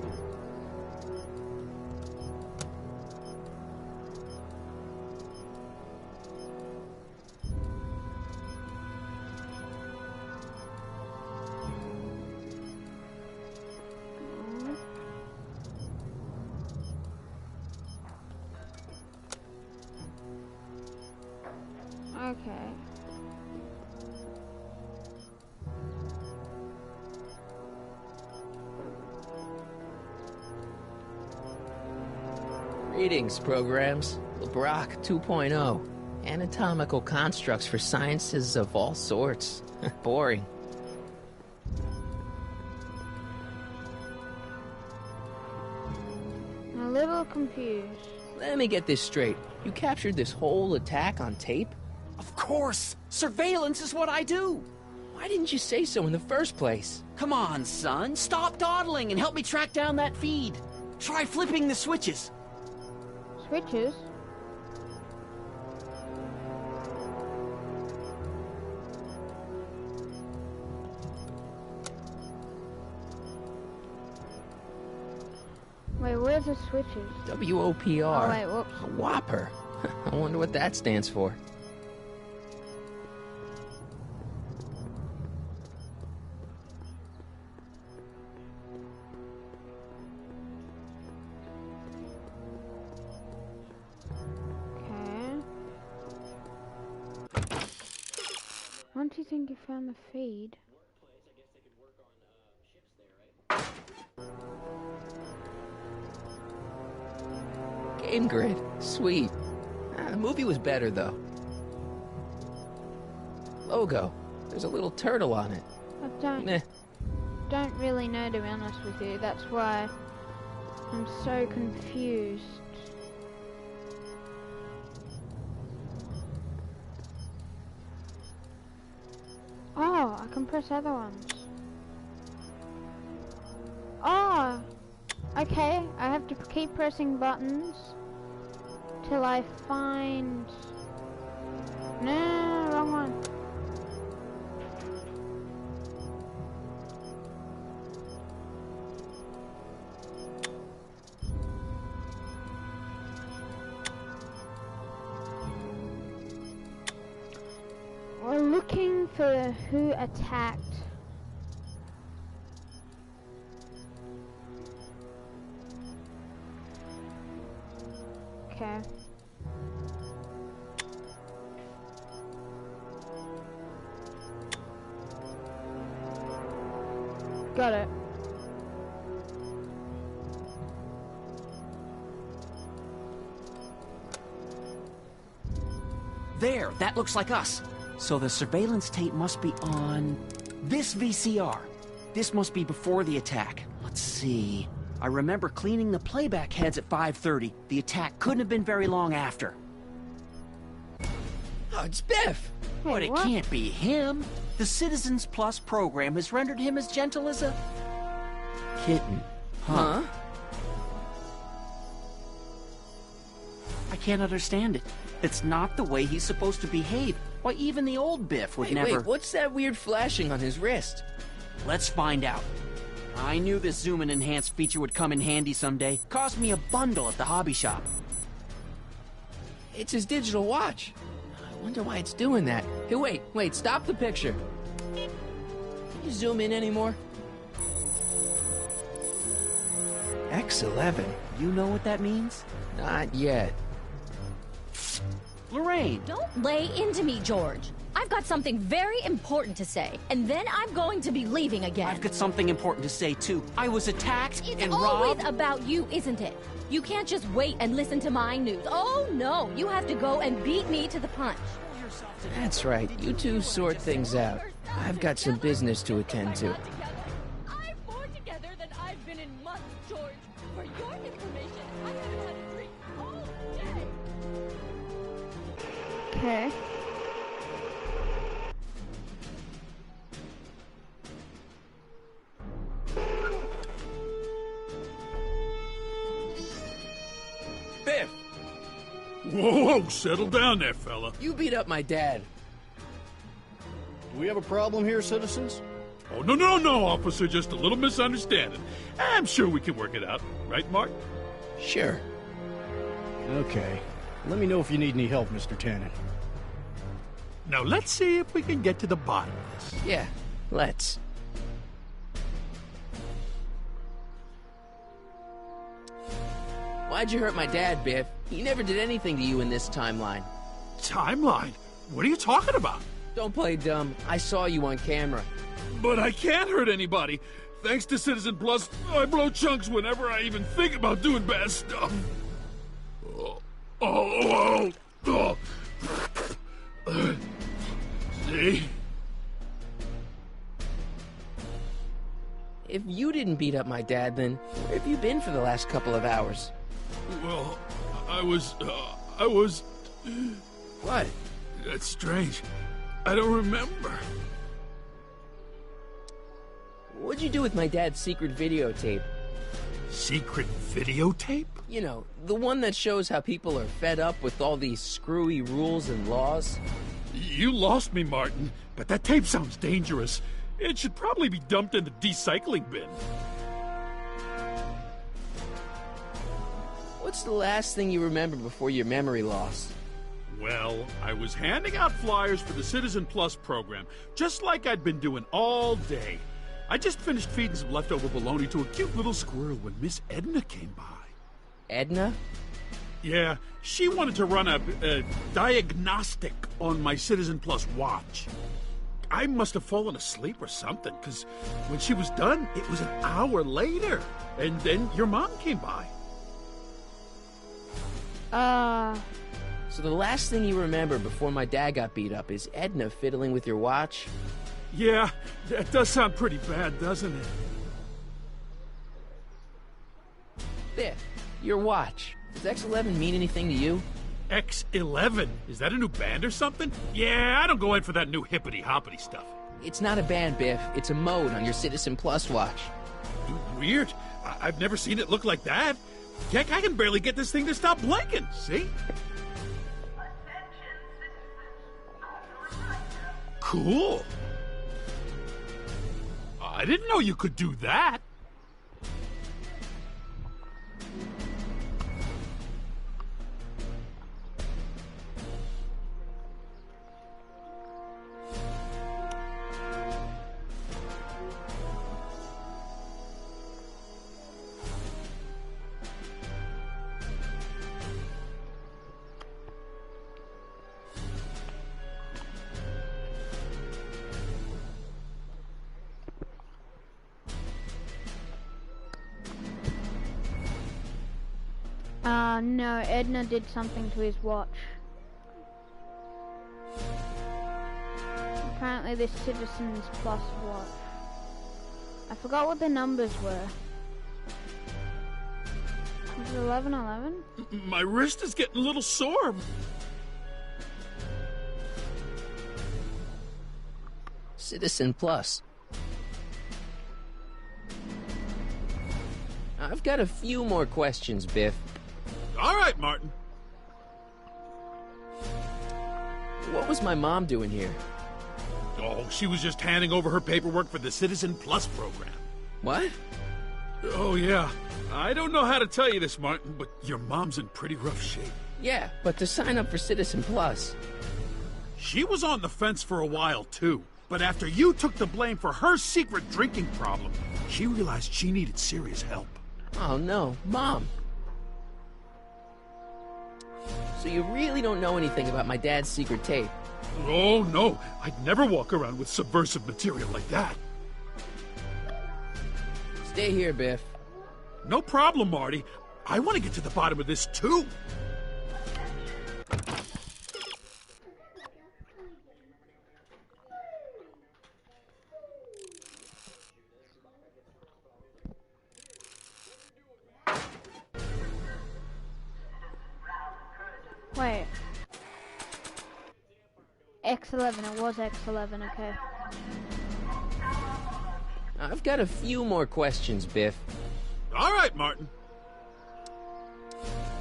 Okay. Greetings, programs. LeBrock 2.0. Anatomical constructs for sciences of all sorts. Boring. I'm a little confused. Let me get this straight. You captured this whole attack on tape? Of course! Surveillance is what I do! Why didn't you say so in the first place? Come on, son. Stop dawdling and help me track down that feed. Try flipping the switches. Switches? Wait, where's the switches? WOPR. Oh, wait, whoops. A whopper. I wonder what that stands for. When do you think you found the feed? Game grid. Sweet. The movie was better, though. Logo. There's a little turtle on it. I don't really know, to be honest with you. That's why I'm so confused. Oh, I can press other ones. Oh, okay. I have to keep pressing buttons till I find... No, wrong one. We're looking for who attacked. Okay. Got it. There, that looks like us. So the surveillance tape must be on this VCR. This must be before the attack. Let's see. I remember cleaning the playback heads at 5:30. The attack couldn't have been very long after. Oh, it's Biff! But it can't be him. The Citizens Plus program has rendered him as gentle as a... kitten. Huh? I can't understand it. It's not the way he's supposed to behave. Why, even the old Biff would never... Wait, what's that weird flashing on his wrist? Let's find out. I knew this zoom and enhance feature would come in handy someday. Cost me a bundle at the hobby shop. It's his digital watch. I wonder why it's doing that. Hey, wait, stop the picture. Can you zoom in anymore? X11. You know what that means? Not yet. Lorraine! Don't lay into me, George. I've got something very important to say, and then I'm going to be leaving again. I've got something important to say, too. I was attacked and robbed. It's always about you, isn't it? You can't just wait and listen to my news. Oh, no. You have to go and beat me to the punch. That's right. You two sort things out. I've got some business to attend to. I'm more together than I've been in months, George. For your information, I haven't had a drink all day. Okay. Biff! Whoa, settle down there, fella. You beat up my dad. Do we have a problem here, citizens? Oh, no, officer. Just a little misunderstanding. I'm sure we can work it out. Right, Mark? Sure. Okay. Let me know if you need any help, Mr. Tannen. Now, let's see if we can get to the bottom of this. Yeah, let's. Why'd you hurt my dad, Biff? He never did anything to you in this timeline. Timeline? What are you talking about? Don't play dumb. I saw you on camera. But I can't hurt anybody. Thanks to Citizen Plus, I blow chunks whenever I even think about doing bad stuff. See? If you didn't beat up my dad, then where have you been for the last couple of hours? Well, I was... What? That's strange. I don't remember. What'd you do with my dad's secret videotape? Secret videotape? You know, the one that shows how people are fed up with all these screwy rules and laws. You lost me, Martin, but that tape sounds dangerous. It should probably be dumped in the recycling bin. What's the last thing you remember before your memory loss? Well, I was handing out flyers for the Citizen Plus program, just like I'd been doing all day. I just finished feeding some leftover bologna to a cute little squirrel when Miss Edna came by. Edna? Yeah, she wanted to run a diagnostic on my Citizen Plus watch. I must have fallen asleep or something, because when she was done, it was an hour later. And then your mom came by. So the last thing you remember before my dad got beat up is Edna fiddling with your watch? Yeah, that does sound pretty bad, doesn't it? There, your watch. Does X11 mean anything to you? X11? Is that a new band or something? Yeah, I don't go in for that new hippity-hoppity stuff. It's not a band, Biff. It's a mode on your Citizen Plus watch. Weird. I've never seen it look like that. Heck, I can barely get this thing to stop blinking, see? Cool. I didn't know you could do that. No, Edna did something to his watch. Apparently this Citizens Plus watch. I forgot what the numbers were. Was it 1111? My wrist is getting a little sore. Citizen Plus. I've got a few more questions, Biff. All right, Martin. What was my mom doing here? Oh, she was just handing over her paperwork for the Citizen Plus program. What? Oh, yeah. I don't know how to tell you this, Martin, but your mom's in pretty rough shape. Yeah, but to sign up for Citizen Plus. She was on the fence for a while, too. But after you took the blame for her secret drinking problem, she realized she needed serious help. Oh, no. Mom. So you really don't know anything about my dad's secret tape? Oh, no. I'd never walk around with subversive material like that. Stay here, Biff. No problem, Marty. I want to get to the bottom of this, too. Wait. X11, it was X11, okay. I've got a few more questions, Biff. All right, Martin.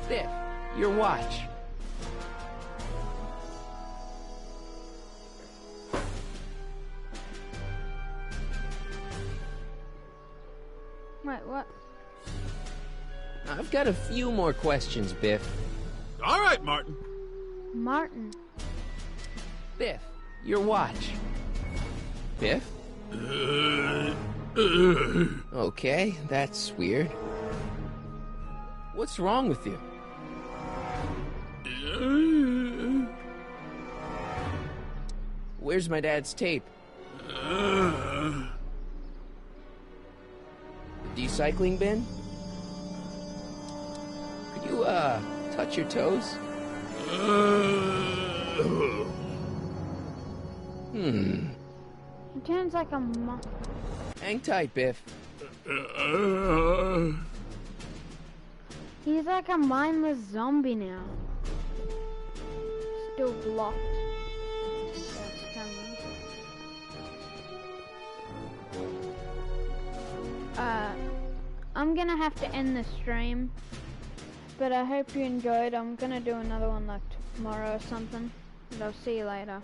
Biff, your watch. Wait, what? I've got a few more questions, Biff. All right, Martin. Martin. Biff, your watch. Biff? Okay, that's weird. What's wrong with you? Where's my dad's tape? The decycling bin? Could you, touch your toes? He turns like a Hang tight, Biff. He's like a mindless zombie now. Still blocked. That's camera. I'm gonna have to end the stream, but I hope you enjoyed. I'm gonna do another one like tomorrow or something, and I'll see you later.